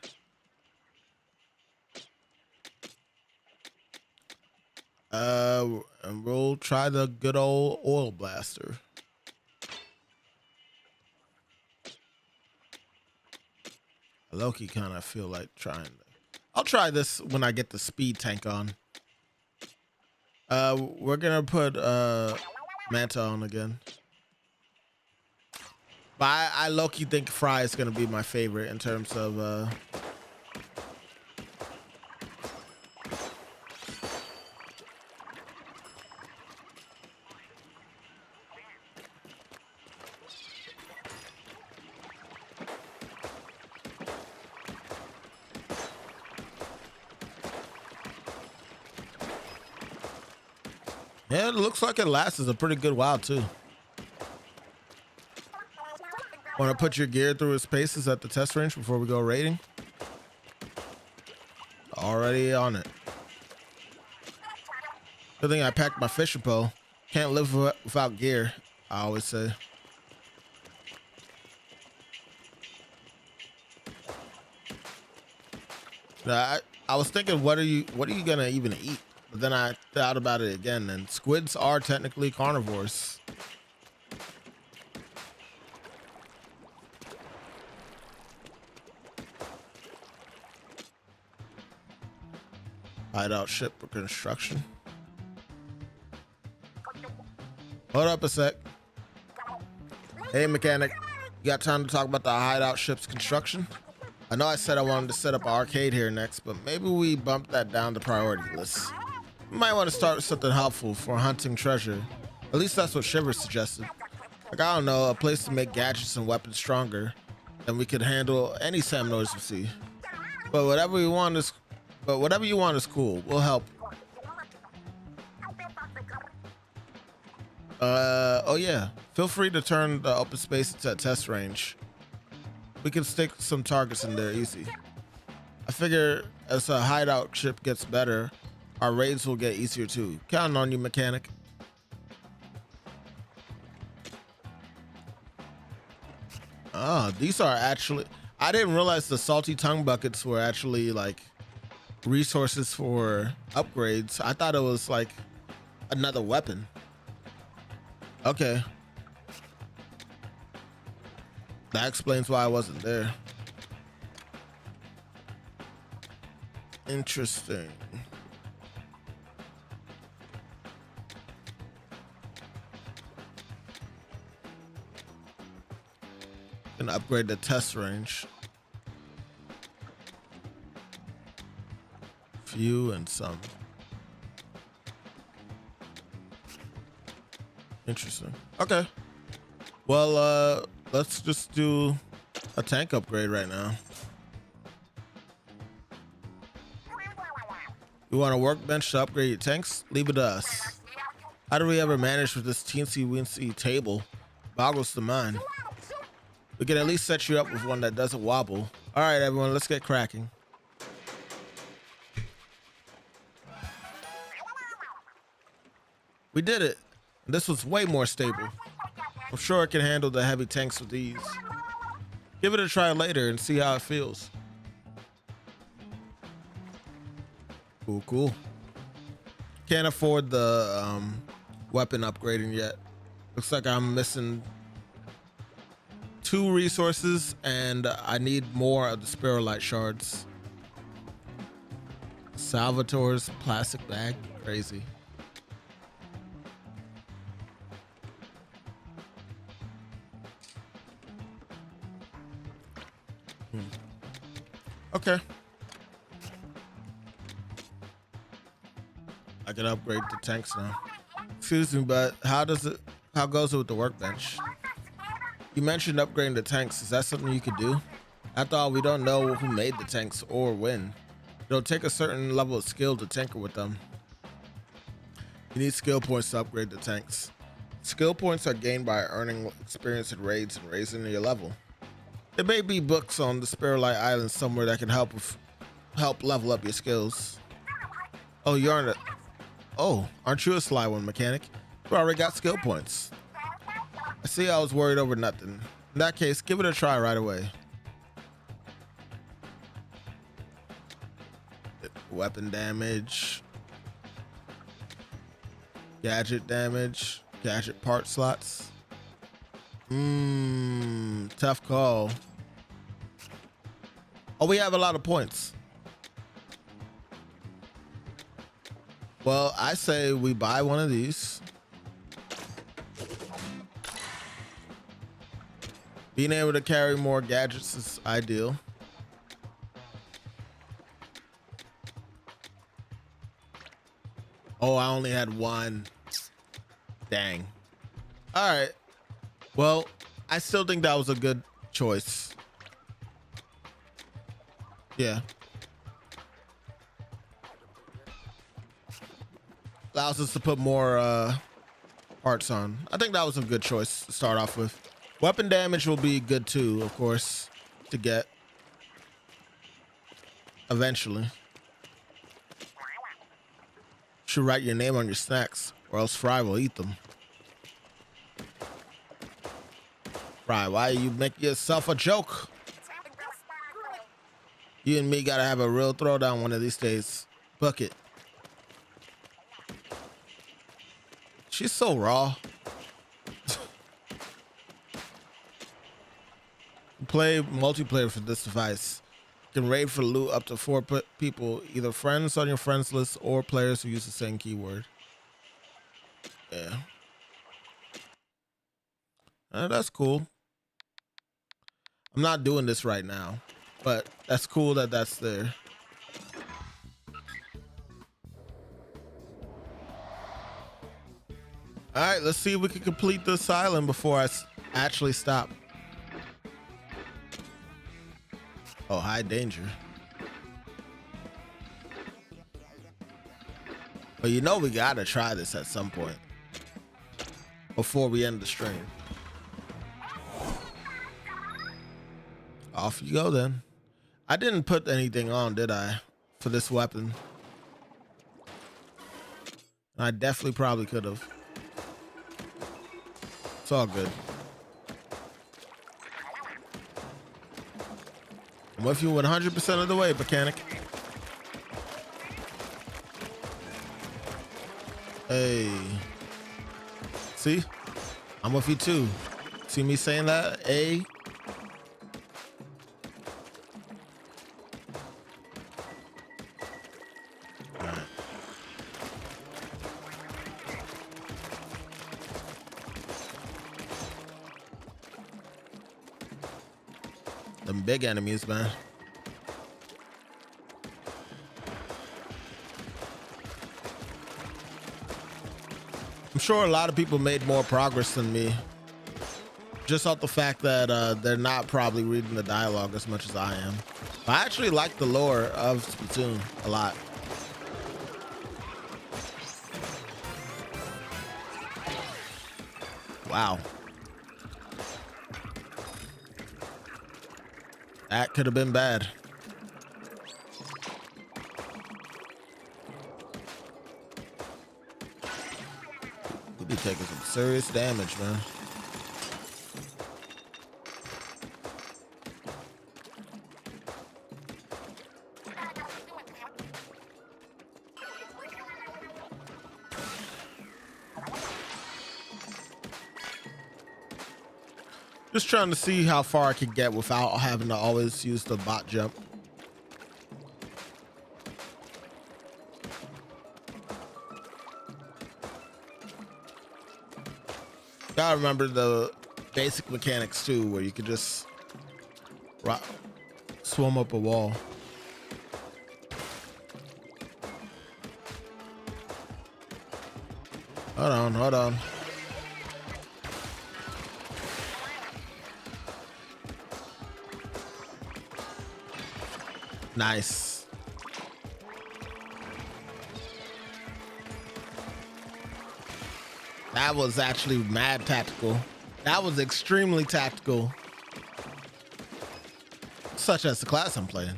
And we'll try the good old oil blaster. Low-key kind of feel like trying. I'll try this when I get the speed tank on. We're gonna put Manta on again. But I low-key think Fry is gonna be my favorite in terms of yeah, it looks like it lasts a pretty good while too. Want to put your gear through its paces at the test range before we go raiding? Already on it. Good thing I packed my fishing pole. Can't live without gear, I always say. I was thinking, what are you gonna even eat? But then I thought about it again, and squids are technically carnivores. Hideout ship for construction. Hold up a sec. Hey, mechanic. You got time to talk about the hideout ship's construction? I know I said I wanted to set up an arcade here next, but maybe we bump that down the priority list. We might want to start with something helpful for hunting treasure. At least that's what Shiver suggested. Like, I don't know, a place to make gadgets and weapons stronger than we could handle any Samnoids we see. But whatever you want is cool. We'll help. Oh yeah. Feel free to turn the open space into a test range. We can stick some targets in there easy. I figure as a hideout ship gets better, our raids will get easier too. Counting on you, mechanic. Ah, these are actually... I didn't realize the salty tongue buckets were actually like resources for upgrades. I thought it was like another weapon. Okay. That explains why I wasn't there. Interesting. And upgrade the test range. Few and some. Interesting. Okay. Well, let's just do a tank upgrade right now. You want a workbench to upgrade your tanks? Leave it to us. How do we ever manage with this teensy-weensy table? Boggles the mind. We can at least set you up with one that doesn't wobble. All right, everyone, let's get cracking. We did it. This was way more stable. I'm sure it can handle the heavy tanks with ease. Give it a try later and see how it feels. Cool, cool. Can't afford the weapon upgrading yet. Looks like I'm missing 2 resources and I need more of the spiralite shards. Salvatore's plastic bag, crazy. Okay. I can upgrade the tanks now. Excuse me, but how goes it with the workbench? You mentioned upgrading the tanks. Is that something you could do? After all, we don't know who made the tanks or when. It'll take a certain level of skill to tinker with them. You need skill points to upgrade the tanks. Skill points are gained by earning experience in raids and raising your level. There may be books on the Spiralite Island somewhere that can help level up your skills. Oh, aren't you a sly one, mechanic? You already got skill points. I see I was worried over nothing. In that case, give it a try right away. Weapon damage. Gadget damage. Gadget part slots. Tough call. Oh, we have a lot of points. Well, I say we buy one of these. Being able to carry more gadgets is ideal. Oh, I only had one. Dang. All right. Well, I still think that was a good choice. Yeah. Allows us to put more parts on. I think that was a good choice to start off with. Weapon damage will be good too, of course, to get eventually. Should write your name on your snacks or else Fry will eat them. Fry, why you make yourself a joke? You and me gotta have a real throwdown one of these days. Bucket. She's so raw. Play multiplayer for this device. You can raid for loot up to 4 people, either friends on your friends list or players who use the same keyword. Yeah. That's cool. I'm not doing this right now, but that's cool that that's there. All right, let's see if we can complete this island before I actually stop. Oh, high danger. But you know we gotta try this at some point before we end the stream. Off you go then. I didn't put anything on, did I, for this weapon? I definitely probably could have. It's all good. I'm with you 100% of the way, mechanic. Hey. See? I'm with you too. See me saying that? Hey. Them big enemies, man. I'm sure a lot of people made more progress than me. Just off the fact that they're not probably reading the dialogue as much as I am. I actually like the lore of Splatoon a lot. Wow. That could have been bad. We'll be taking some serious damage, man. Just trying to see how far I could get without having to always use the bot jump. Gotta remember the basic mechanics too, where you could just swim up a wall. Hold on, hold on. Nice. That was actually mad tactical. That was extremely tactical. Such as the class I'm playing.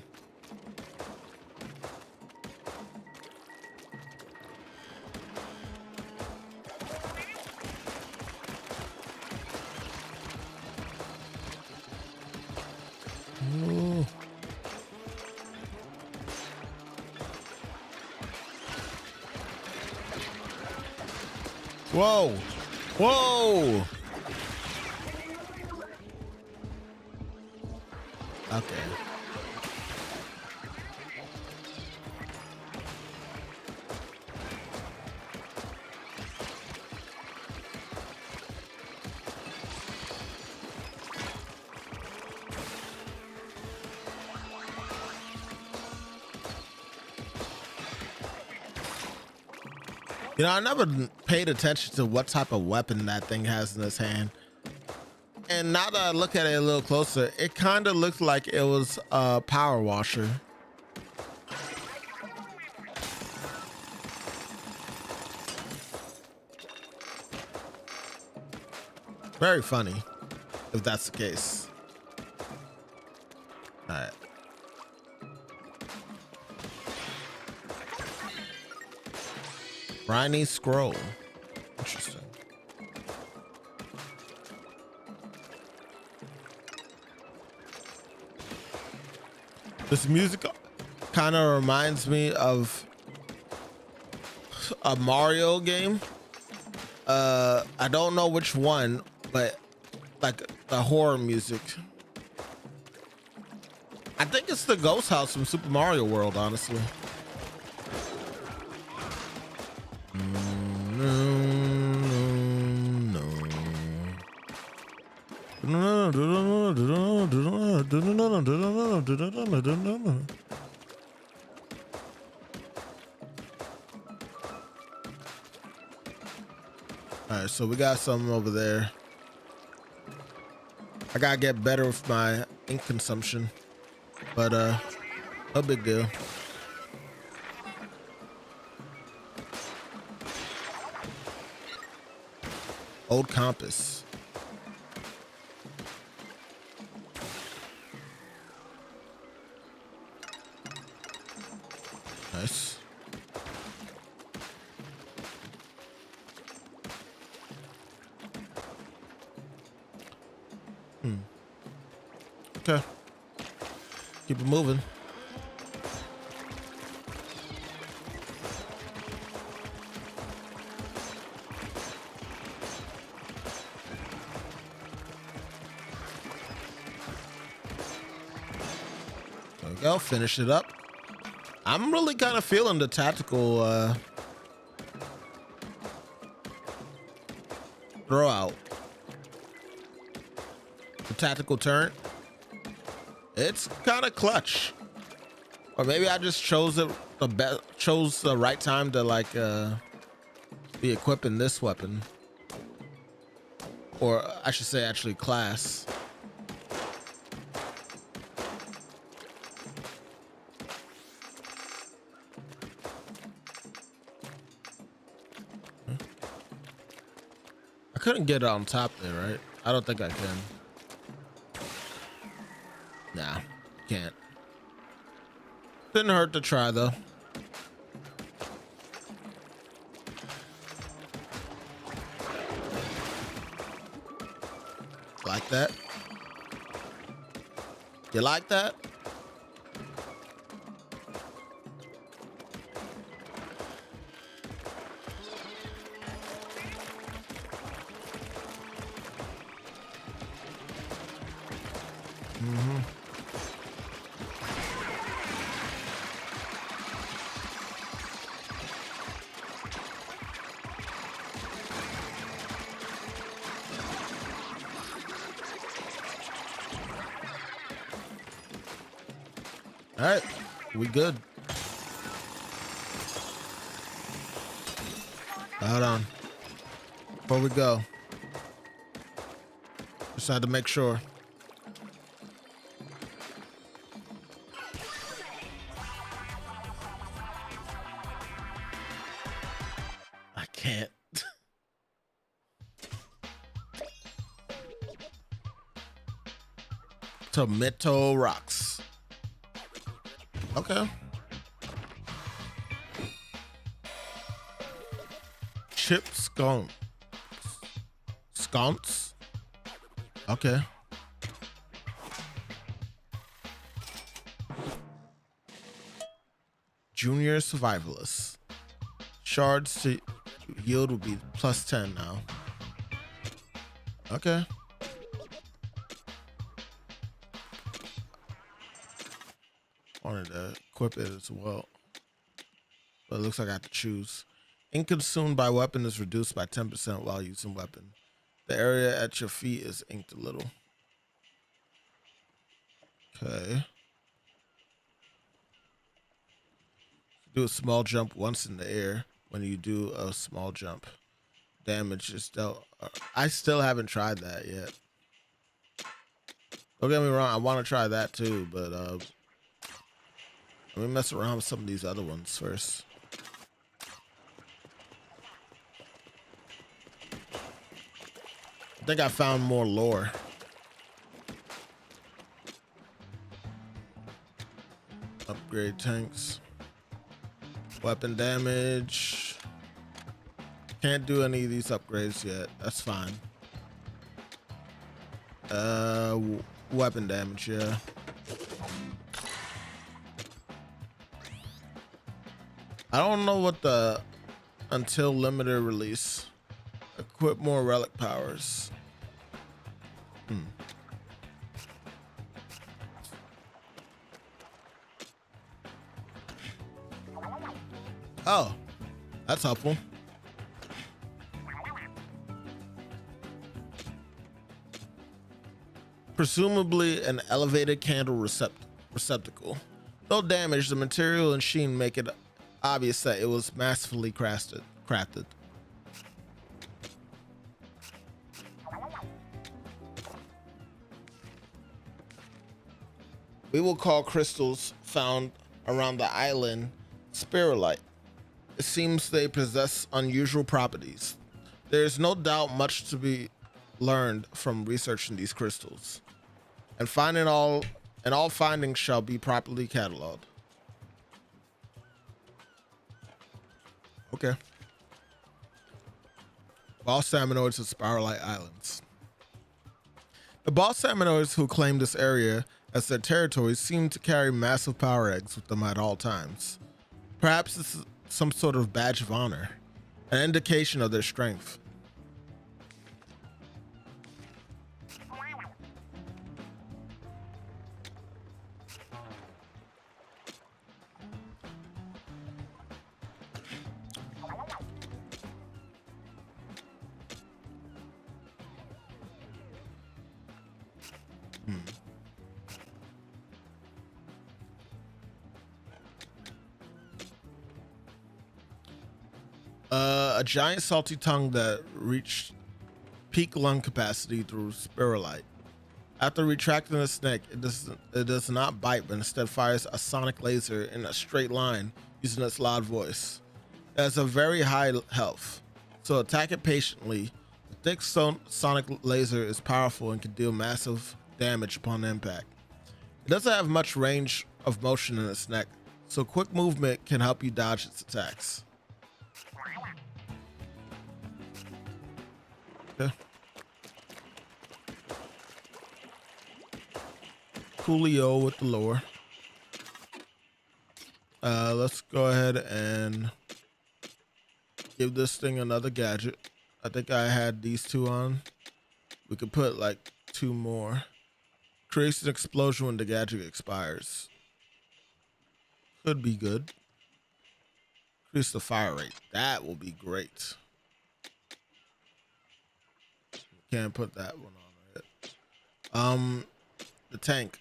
Ooh. Whoa. Whoa. Okay. You know, I never paid attention to what type of weapon that thing has in its hand. And now that I look at it a little closer, it kind of looked like it was a power washer. Very funny, if that's the case. All right. Briny scroll. Interesting. This music kind of reminds me of a Mario game. I don't know which one, but like the horror music. I think it's the ghost house from Super Mario World, honestly. All right, so we got something over there. I gotta get better with my ink consumption, but no big deal. Old compass. Nice. Okay. Keep it moving. There we go. Finish it up. I'm really kind of feeling the tactical throw out. The tactical turn. It's kind of clutch. Or maybe I just chose the right time to like be equipping this weapon. Or I should say actually class. I couldn't get it on top there, right? I don't think I can. Nah, can't. Couldn't hurt to try though. Like that? You like that? All right, we good. Hold on. Before we go, just had to make sure. I can't. Tomato rocks. Okay. Chip scone. Sconce. Okay. Junior survivalist. Shards to yield will be +10 now. Okay. Wanted to equip it as well, but it looks like I have to choose. Ink consumed by weapon is reduced by 10% while using weapon. The area at your feet is inked a little. Okay. Do a small jump once in the air. When you do a small jump, damage is dealt. I still haven't tried that yet. Don't get me wrong, I want to try that too, but let me mess around with some of these other ones first. I think I found more lore. Upgrade tanks. Weapon damage. Can't do any of these upgrades yet. That's fine. Weapon damage, yeah. I don't know what the until limited release. Equip more relic powers. Oh, that's helpful. Presumably an elevated candle receptacle. Though damaged, the material and sheen make it obvious that it was masterfully crafted. We will call crystals found around the island spiralite. It seems they possess unusual properties. There is no doubt much to be learned from researching these crystals, and all findings shall be properly cataloged. Okay. Boss Salmonoids of Spiralite Islands. The boss Salmonoids who claim this area as their territory seem to carry massive power eggs with them at all times. Perhaps this is some sort of badge of honor, an indication of their strength. A giant salty tongue that reached peak lung capacity through spirulite. After retracting the snake, it does not bite, but instead fires a sonic laser in a straight line using its loud voice. It has a very high health, so attack it patiently. The thick sonic laser is powerful and can deal massive damage upon impact. It doesn't have much range of motion in its neck, so quick movement can help you dodge its attacks. Okay. Coolio with the lore. Let's go ahead and give this thing another gadget. I think I had these two on. We could put like 2 more. Creates an explosion when the gadget expires. Could be good. Increase the fire rate. That will be great. Can't put that one on it. The tank.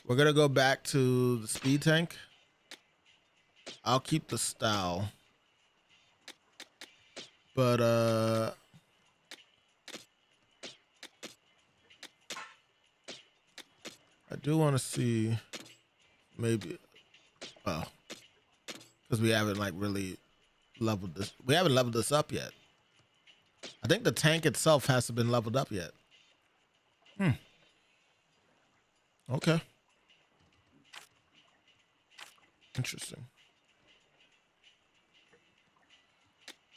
We're gonna go back to the speed tank. I'll keep the style. But I do want to see maybe because we haven't like really leveled this. We haven't leveled this up yet. I think the tank itself hasn't been leveled up yet. Okay. Interesting.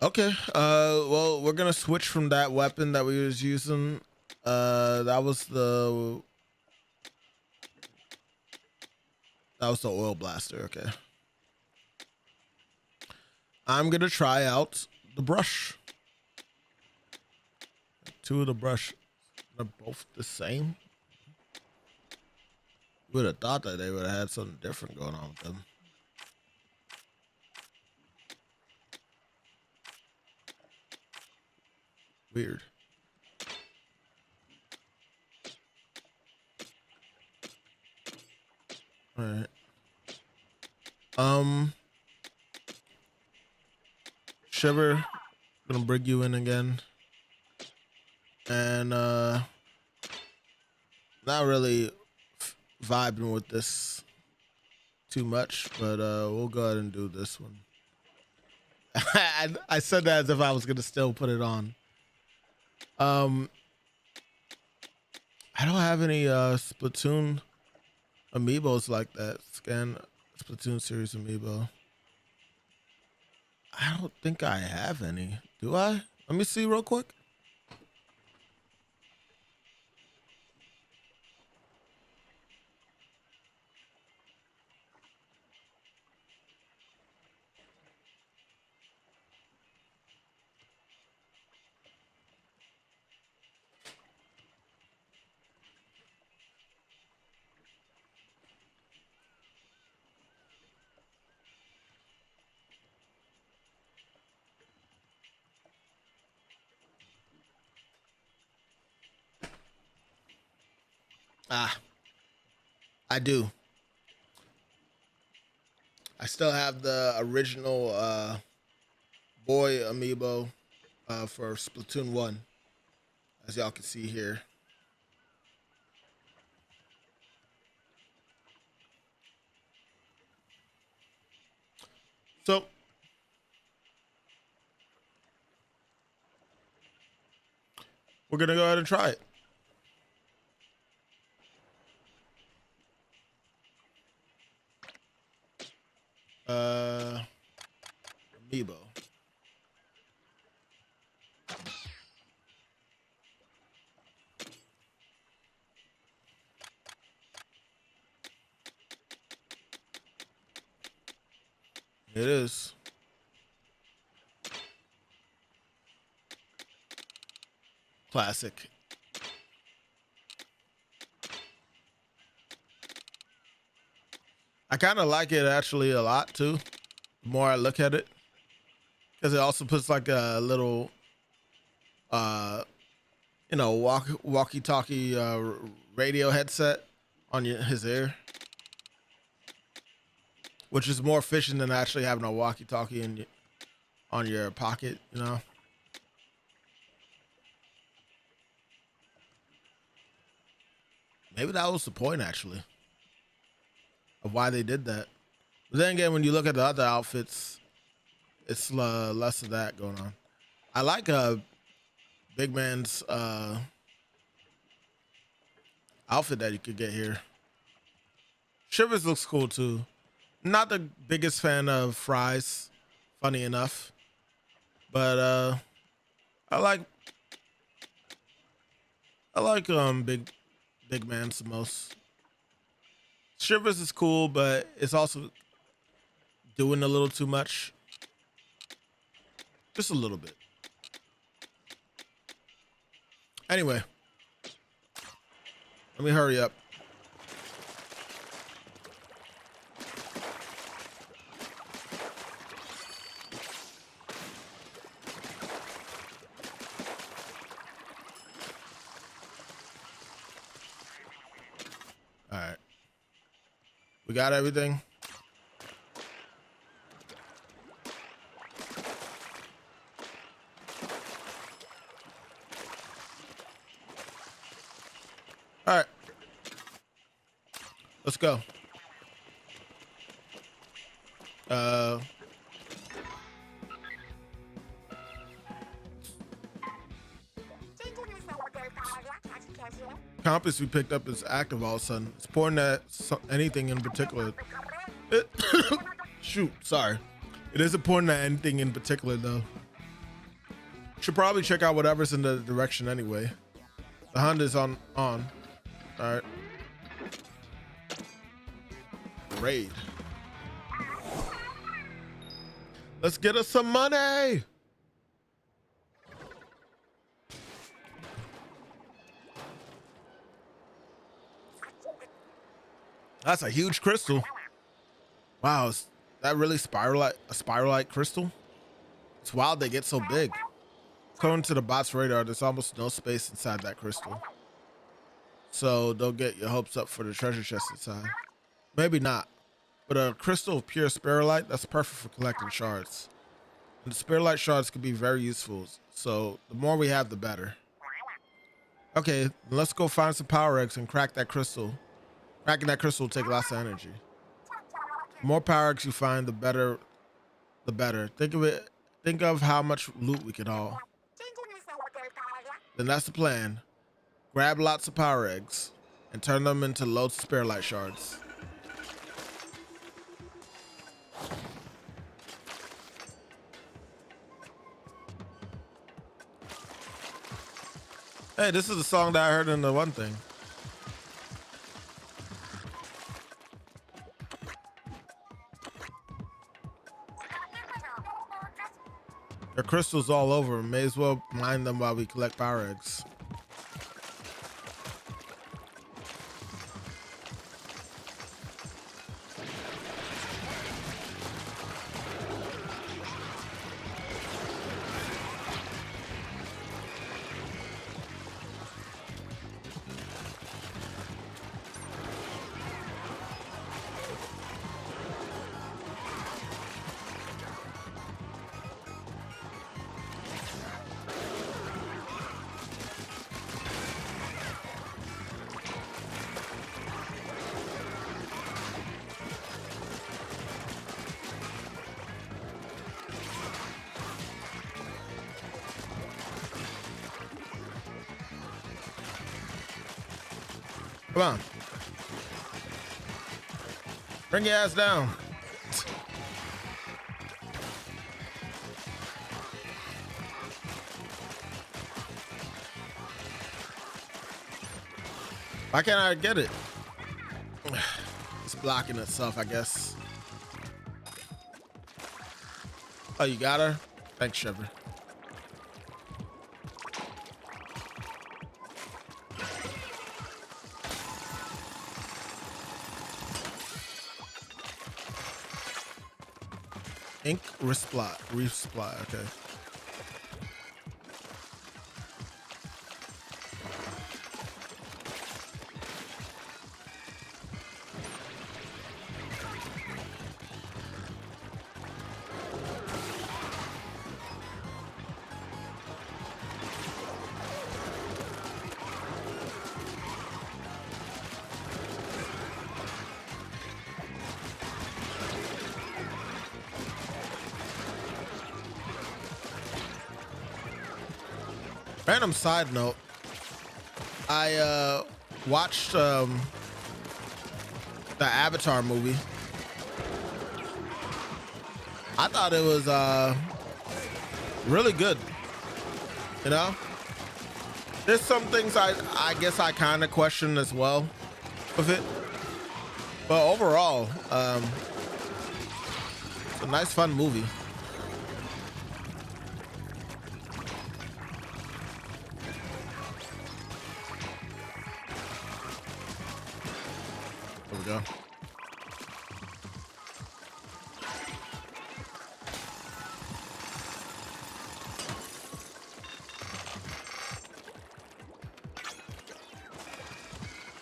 Okay. Well, we're gonna switch from that weapon that we was using. That was the oil blaster. Okay. I'm gonna try out the brush. 2 of the brush. They're both the same. Would have thought that they would have had something different going on with them. Weird. All right. Shiver, gonna bring you in again. And not really vibing with this too much, but we'll go ahead and do this one. I said that as if I was gonna still put it on. I don't have any Splatoon amiibos like that. Scan Splatoon series amiibo. I don't think I have any. Do I? Let me see real quick. I do. I still have the original boy amiibo for Splatoon 1, as y'all can see here. So we're gonna go ahead and try it. Amiibo. It is. Classic. I kind of like it actually a lot too. The more I look at it, because it also puts like a little, walkie-talkie radio headset on his ear, which is more efficient than actually having a walkie-talkie on your pocket, you know. Maybe that was the point actually of why they did that. But then again, when you look at the other outfits, it's less of that going on. I like Big Man's outfit that you could get here. Shivers looks cool too. Not the biggest fan of Fries, funny enough, but I like Big Man's the most. Shivers is cool, but it's also doing a little too much. Just a little bit. Anyway, let me hurry up. All right. We got everything. All right. Let's go. Compass we picked up is active all of a sudden. It's pointing at anything in particular. Shoot, sorry. It isn't pointing at anything in particular though. Should probably check out whatever's in the direction anyway. The Honda's on. All right. Raid. Let's get us some money. That's a huge crystal. Wow, is that really a spiralite crystal? It's wild they get so big. According to the bot's radar, there's almost no space inside that crystal. So don't get your hopes up for the treasure chest inside. Maybe not. But a crystal of pure spiralite, that's perfect for collecting shards. And the spiralite shards can be very useful. So the more we have, the better. Okay, let's go find some power eggs and crack that crystal. Cracking that crystal will take lots of energy. The more power eggs you find, the better. The better. Think of how much loot we can haul. Then that's the plan. Grab lots of power eggs and turn them into loads of spiralite shards. Hey, this is the song that I heard in the one thing. There are crystals all over. May as well mine them while we collect power eggs. Come on. Bring your ass down. Why can't I get it? It's blocking itself, I guess. Oh, you got her? Thanks, Shiver. Ink resupply, okay. Random side note. I watched the Avatar movie. I thought it was really good. You know, there's some things I guess I kind of question as well with it, but overall, it's a nice, fun movie. There we go.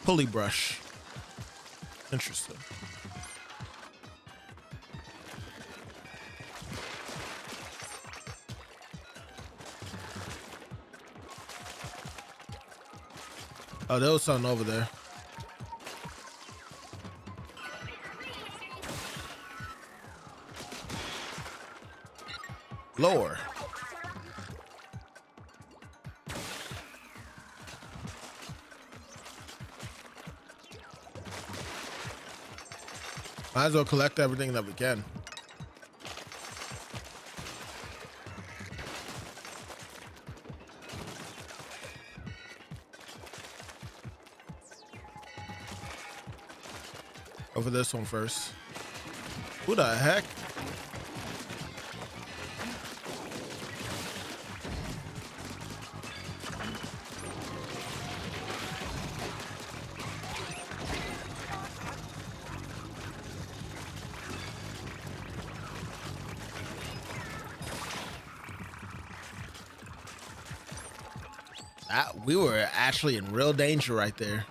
Pulley brush. Interesting. Oh, there was something over there. Lower. Might as well collect everything that we can. Over this one first. Who the heck? We were actually in real danger right there.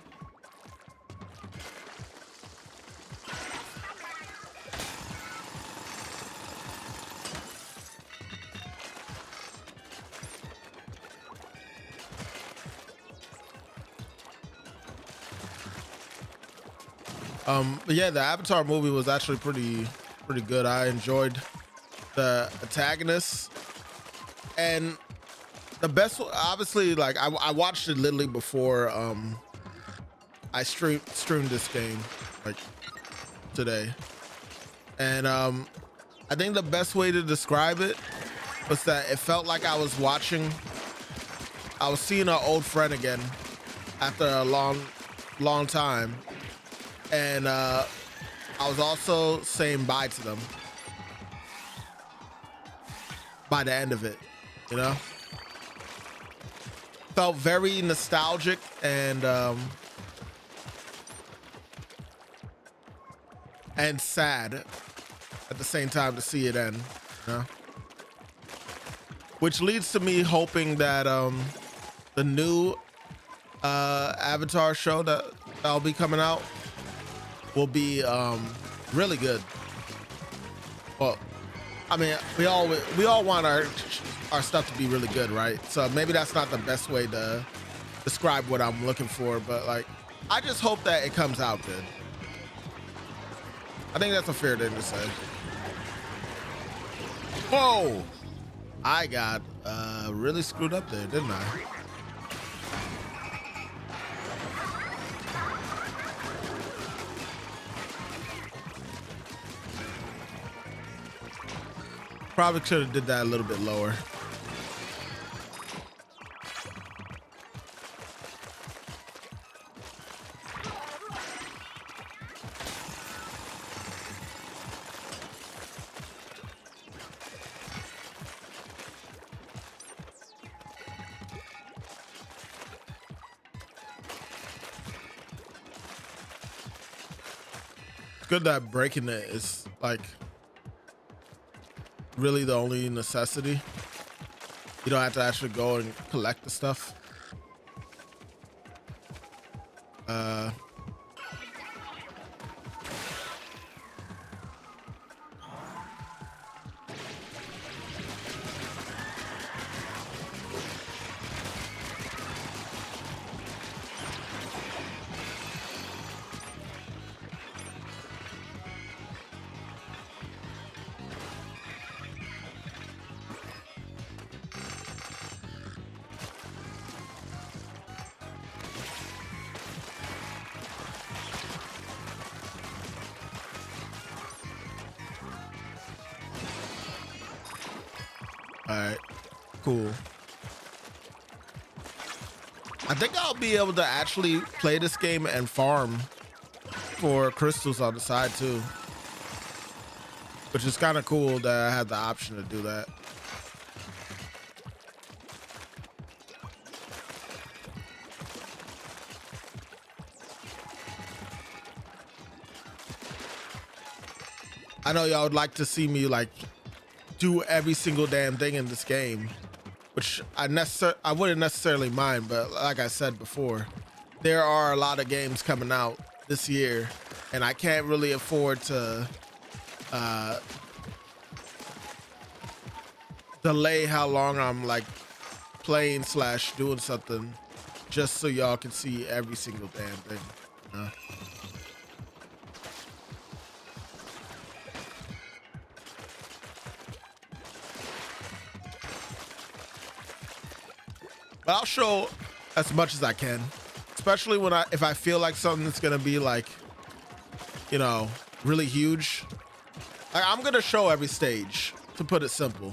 But yeah, the Avatar movie was actually pretty good. I enjoyed the antagonists, and the best, obviously, like I watched it literally before I streamed this game, like today, and I think the best way to describe it was that it felt like I was seeing an old friend again after a long time, and I was also saying bye to them by the end of it, you know. Felt very nostalgic and sad at the same time to see it end, you know? Which leads to me hoping that the new Avatar show that'll be coming out will be really good. Well, I mean, we all want our stuff to be really good, right? So maybe that's not the best way to describe what I'm looking for, but like, I just hope that it comes out good. I think that's a fair thing to say. Whoa! I got really screwed up there, didn't I? Probably should have did that a little bit lower. It's good that breaking it is like really the only necessity. You don't have to actually go and collect the stuff. All right, cool. I think I'll be able to actually play this game and farm for crystals on the side too, which is kind of cool that I had the option to do that. I know y'all would like to see me like do every single damn thing in this game, which I wouldn't necessarily mind, but like I said before, there are a lot of games coming out this year, and I can't really afford to delay how long I'm like playing / doing something just so y'all can see every single damn thing. You know? But I'll show as much as I can, especially if I feel like something's gonna be like, you know, really huge. Like, I'm gonna show every stage, to put it simple.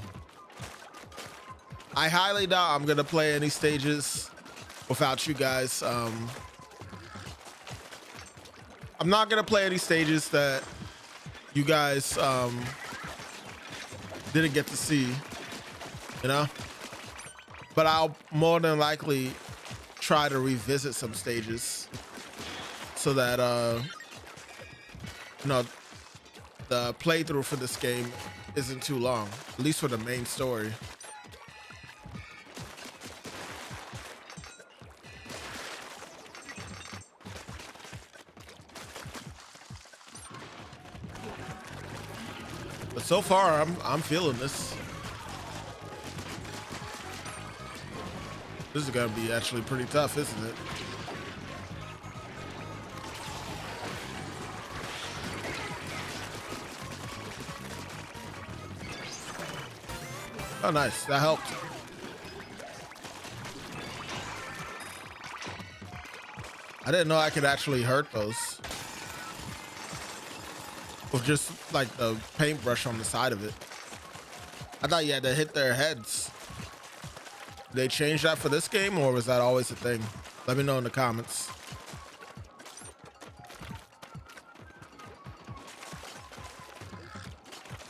I highly doubt I'm gonna play any stages without you guys. I'm not gonna play any stages that you guys didn't get to see, you know? But I'll more than likely try to revisit some stages so that you know, the playthrough for this game isn't too long, at least for the main story. But so far, I'm feeling this. This is gonna be actually pretty tough, isn't it? Oh, nice. That helped. I didn't know I could actually hurt those with just like the paintbrush on the side of it. I thought you had to hit their heads. They changed that for this game, or was that always a thing? Let me know in the comments.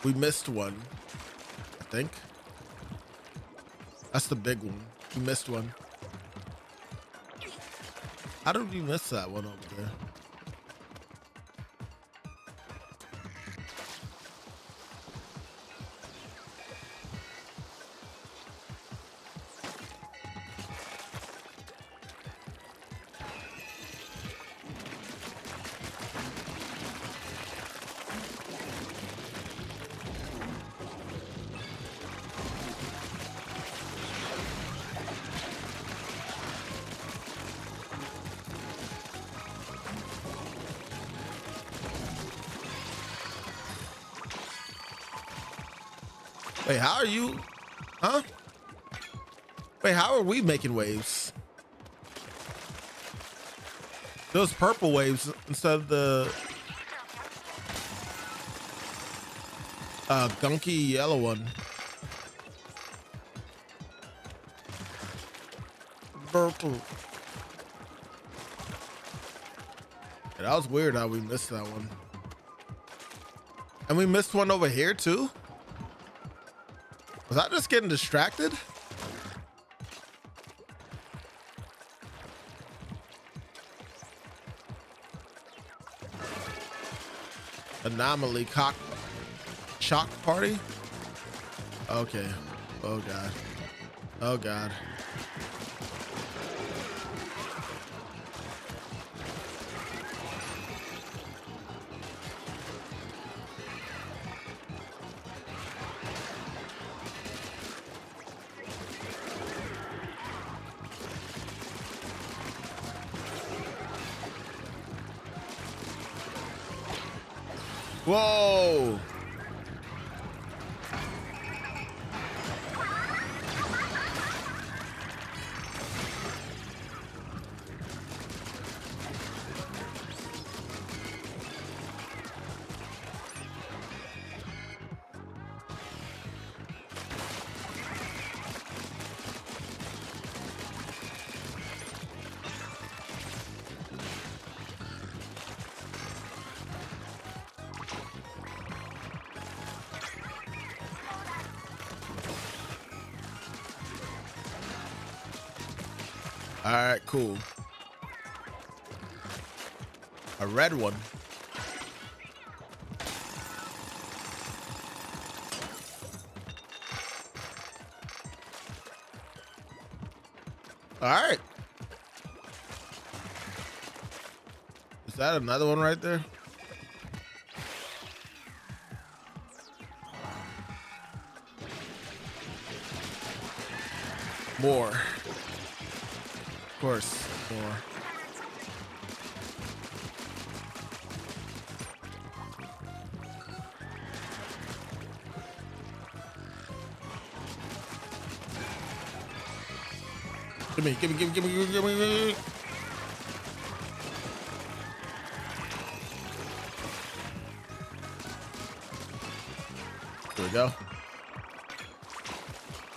We missed one, I think. That's the big one. We missed one. How did we miss that one over there? Wait, how are you? Huh? Wait, how are we making waves? Those purple waves instead of the gunky yellow one. Purple. Yeah, that was weird how we missed that one. And we missed one over here too? Was I just getting distracted? Anomaly shock party? Okay. Oh God. Oh God. Whoa! All right, cool. A red one. All right. Is that another one right there? More. Of course, more. Gimme. There we go.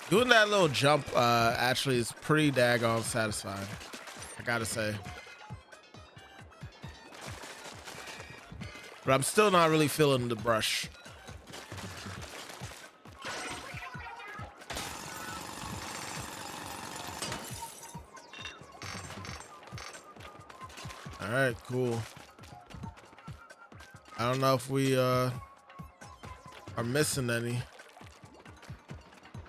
Doing that little jump actually is pretty daggone satisfying, I gotta say. But I'm still not really feeling the brush. All right, cool. I don't know if we are missing any.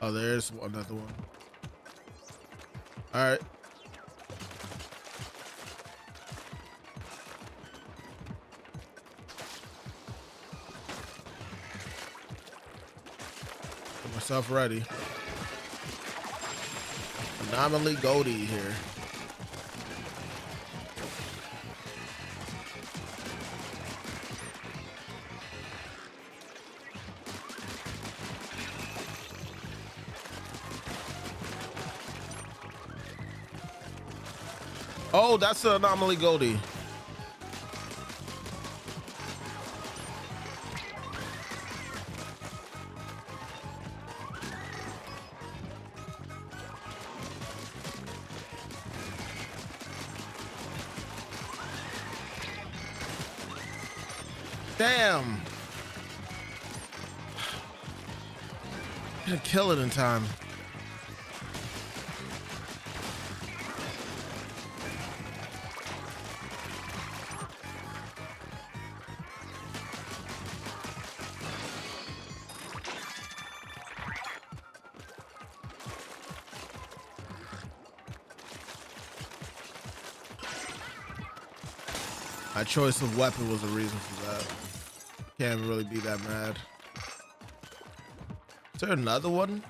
Oh, there's another one. All right. Get myself ready. Anomaly Goldie here. Oh, that's the Anomaly Goldie. Damn. Gonna kill it in time. My choice of weapon was the reason for that. Can't really be that mad. Is there another one?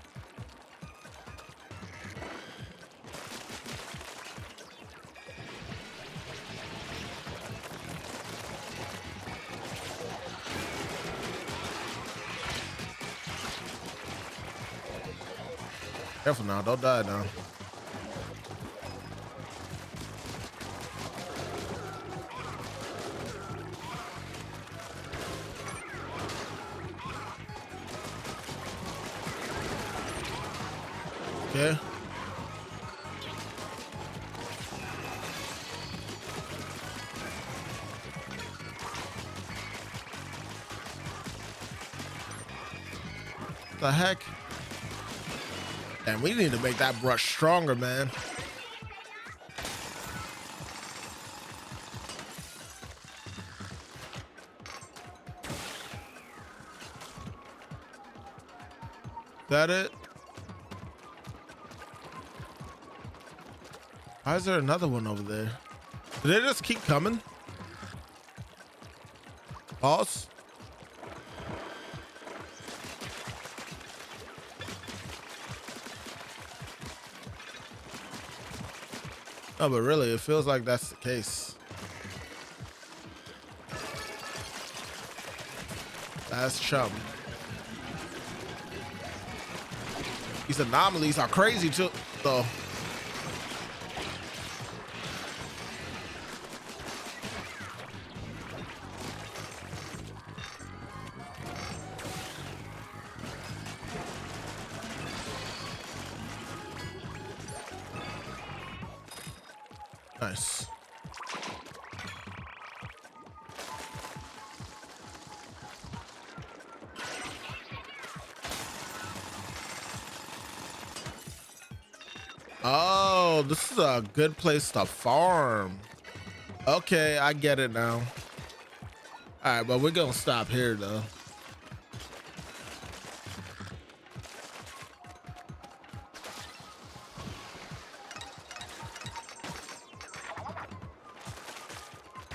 Careful now, don't die now. Okay. The heck? And we need to make that brush stronger, man. Is that it? Why is there another one over there? Did they just keep coming? Pause. No, but really, it feels like that's the case. That's chum. These anomalies are crazy too, though. Nice. Oh, Oh, this is a good place to farm. Okay, I get it now. All right, but we're gonna stop here though.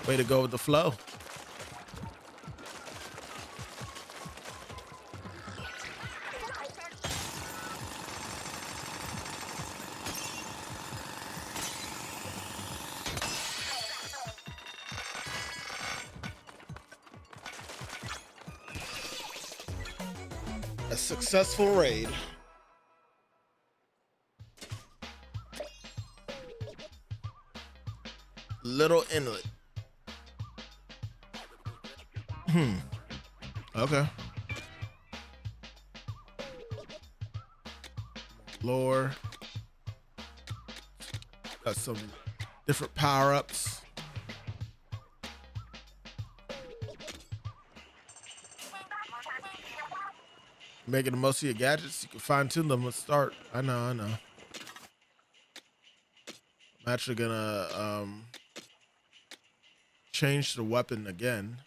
Way to go with the flow. A successful raid. Little inlet. Okay. Lore. Got some different power-ups. Making the most of your gadgets, you can fine-tune them at start. I know. I'm actually gonna change the weapon again.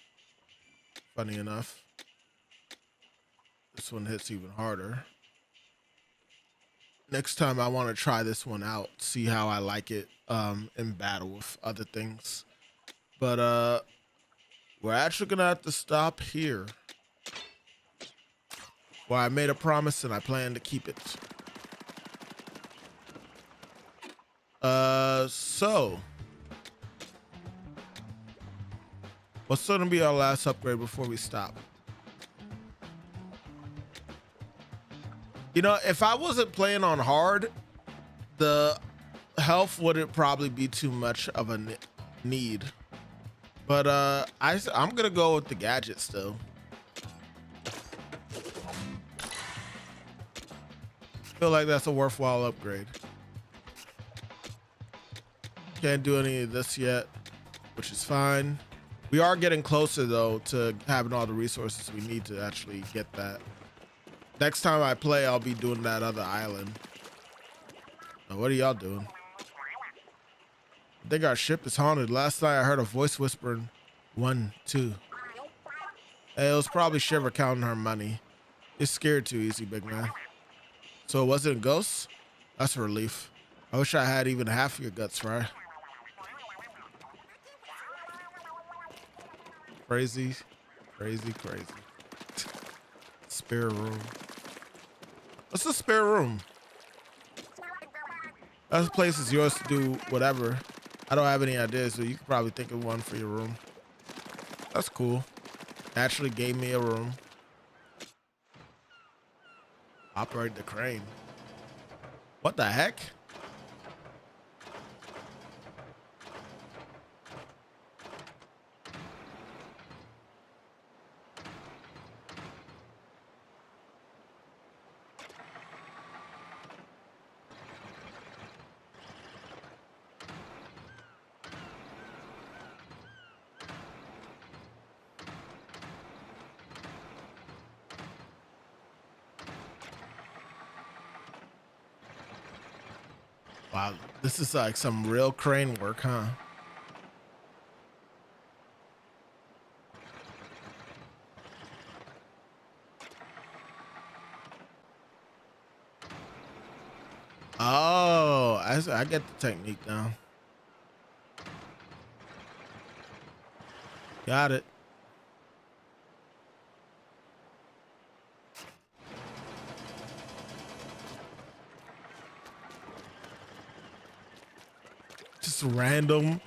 Funny enough. This one hits even harder. Next time I want to try this one out, see how I like it in battle with other things. But we're actually gonna have to stop here. Well, I made a promise and I plan to keep it. So what's gonna be our last upgrade before we stop? You know, if I wasn't playing on hard, the health wouldn't probably be too much of a need. But I'm gonna go with the gadgets though. Feel like that's a worthwhile upgrade. Can't do any of this yet, which is fine. We are getting closer though to having all the resources we need to actually get that. Next time I play, I'll be doing that other island. Now, what are y'all doing? I think our ship is haunted. Last night I heard a voice whispering, 1, 2. Hey, it was probably Shiver counting her money. You're scared too easy, big man. So it wasn't ghosts? That's a relief. I wish I had even half of your guts, right? Crazy. Spare room. What's the spare room? That place is yours to do whatever. I don't have any ideas, so you could probably think of one for your room. That's cool. Actually gave me a room. Operate the crane. What the heck? Wow, this is like some real crane work, huh? Oh, I get the technique now. Got it. Just random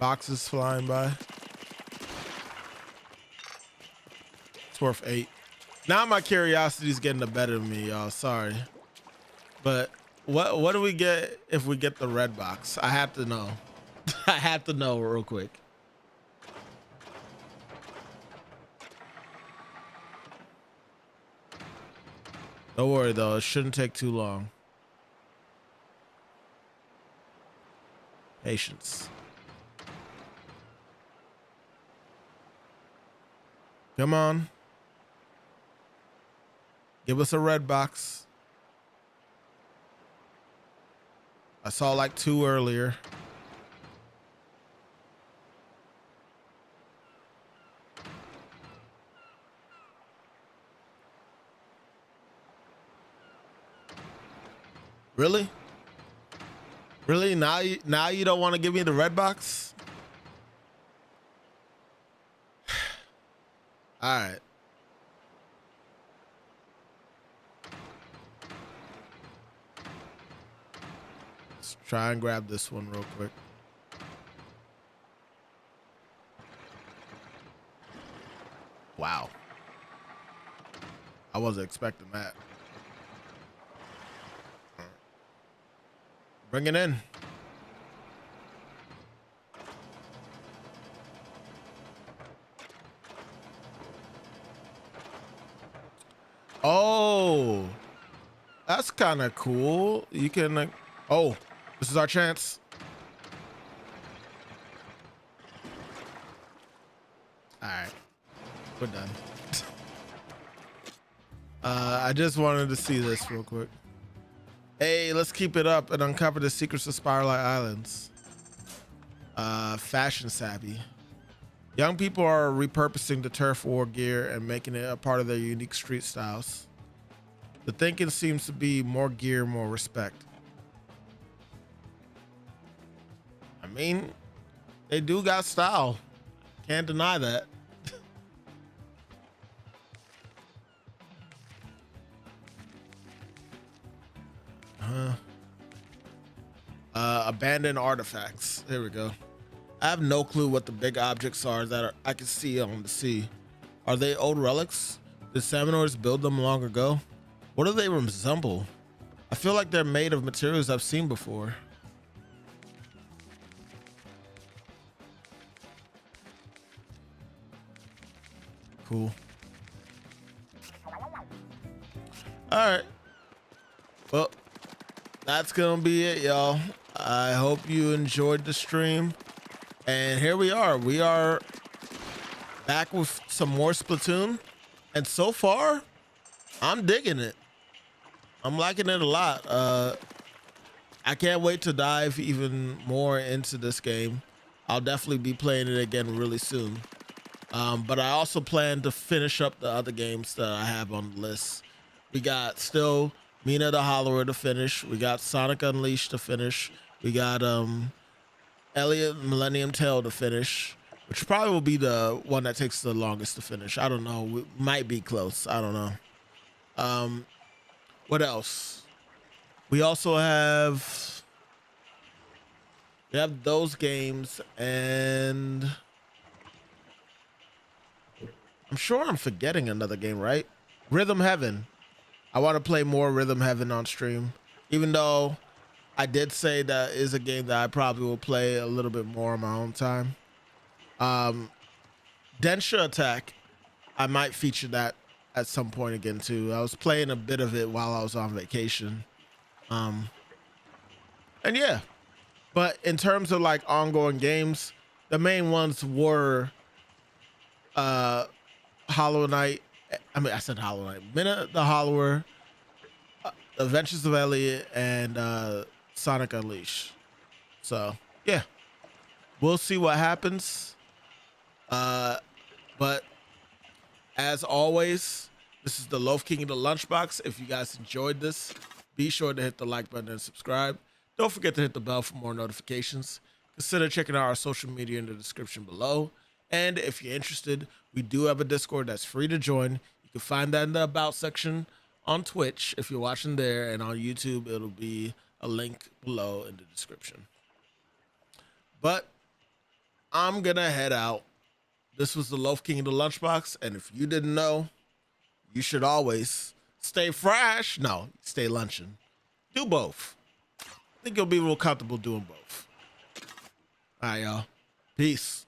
boxes flying by. It's worth 8. Now my curiosity is getting the better of me, y'all. Sorry, but what do we get if we get the red box? I have to know. I have to know real quick. Don't worry though, it shouldn't take too long. Patience. Come on. Give us a red box. I saw like 2 earlier. Really? Really? Now you don't want to give me the red box? All right. Let's try and grab this one real quick. Wow. I wasn't expecting that. Bring it in. Oh, that's kind of cool. You can, oh, this is our chance. All right, we're done. I just wanted to see this real quick. Hey, let's keep it up and uncover the secrets of Spiralight Islands. Fashion savvy. Young people are repurposing the turf war gear and making it a part of their unique street styles. The thinking seems to be more gear, more respect. I mean, they do got style. Can't deny that. Abandoned artifacts. There we go. I have no clue what the big objects are that I can see on the sea. Are they old relics? Did Samanors build them long ago? What do they resemble? I feel like they're made of materials I've seen before. Cool. All right. Well, that's gonna be it, y'all. I hope you enjoyed the stream. And here we are. We are back with some more Splatoon. And so far, I'm digging it. I'm liking it a lot. I can't wait to dive even more into this game. I'll definitely be playing it again really soon. But I also plan to finish up the other games that I have on the list. We got still Mina the Hollower to finish. We got Sonic Unleashed to finish. We got Elliot Millennium Tale to finish, which probably will be the one that takes the longest to finish. I don't know. We might be close. I don't know. What else? We also have those games, and I'm sure I'm forgetting another game, right? Rhythm Heaven. I want to play more Rhythm Heaven on stream, even though I did say that is a game that I probably will play a little bit more on my own time. Densha Attack, I might feature that at some point again too. I was playing a bit of it while I was on vacation. And yeah, but in terms of like ongoing games, the main ones were Hollow Knight. I mean, I said Hollow Knight. Mina the Hollower, Adventures of Elliot, and Sonic Unleashed. So yeah, we'll see what happens. But as always, this is the Loaf King of the Lunchbox. If you guys enjoyed this, be sure to hit the like button and subscribe. Don't forget to hit the bell for more notifications. Consider checking out our social media in the description below. And if you're interested, we do have a Discord that's free to join. You can find that in the About section on Twitch if you're watching there, and on YouTube, it'll be a link below in the description. But I'm gonna head out. This was the Loaf King of the Lunchbox, and if you didn't know, you should always stay fresh. No, stay lunching. Do both. I think you'll be real comfortable doing both. All right, y'all. Peace.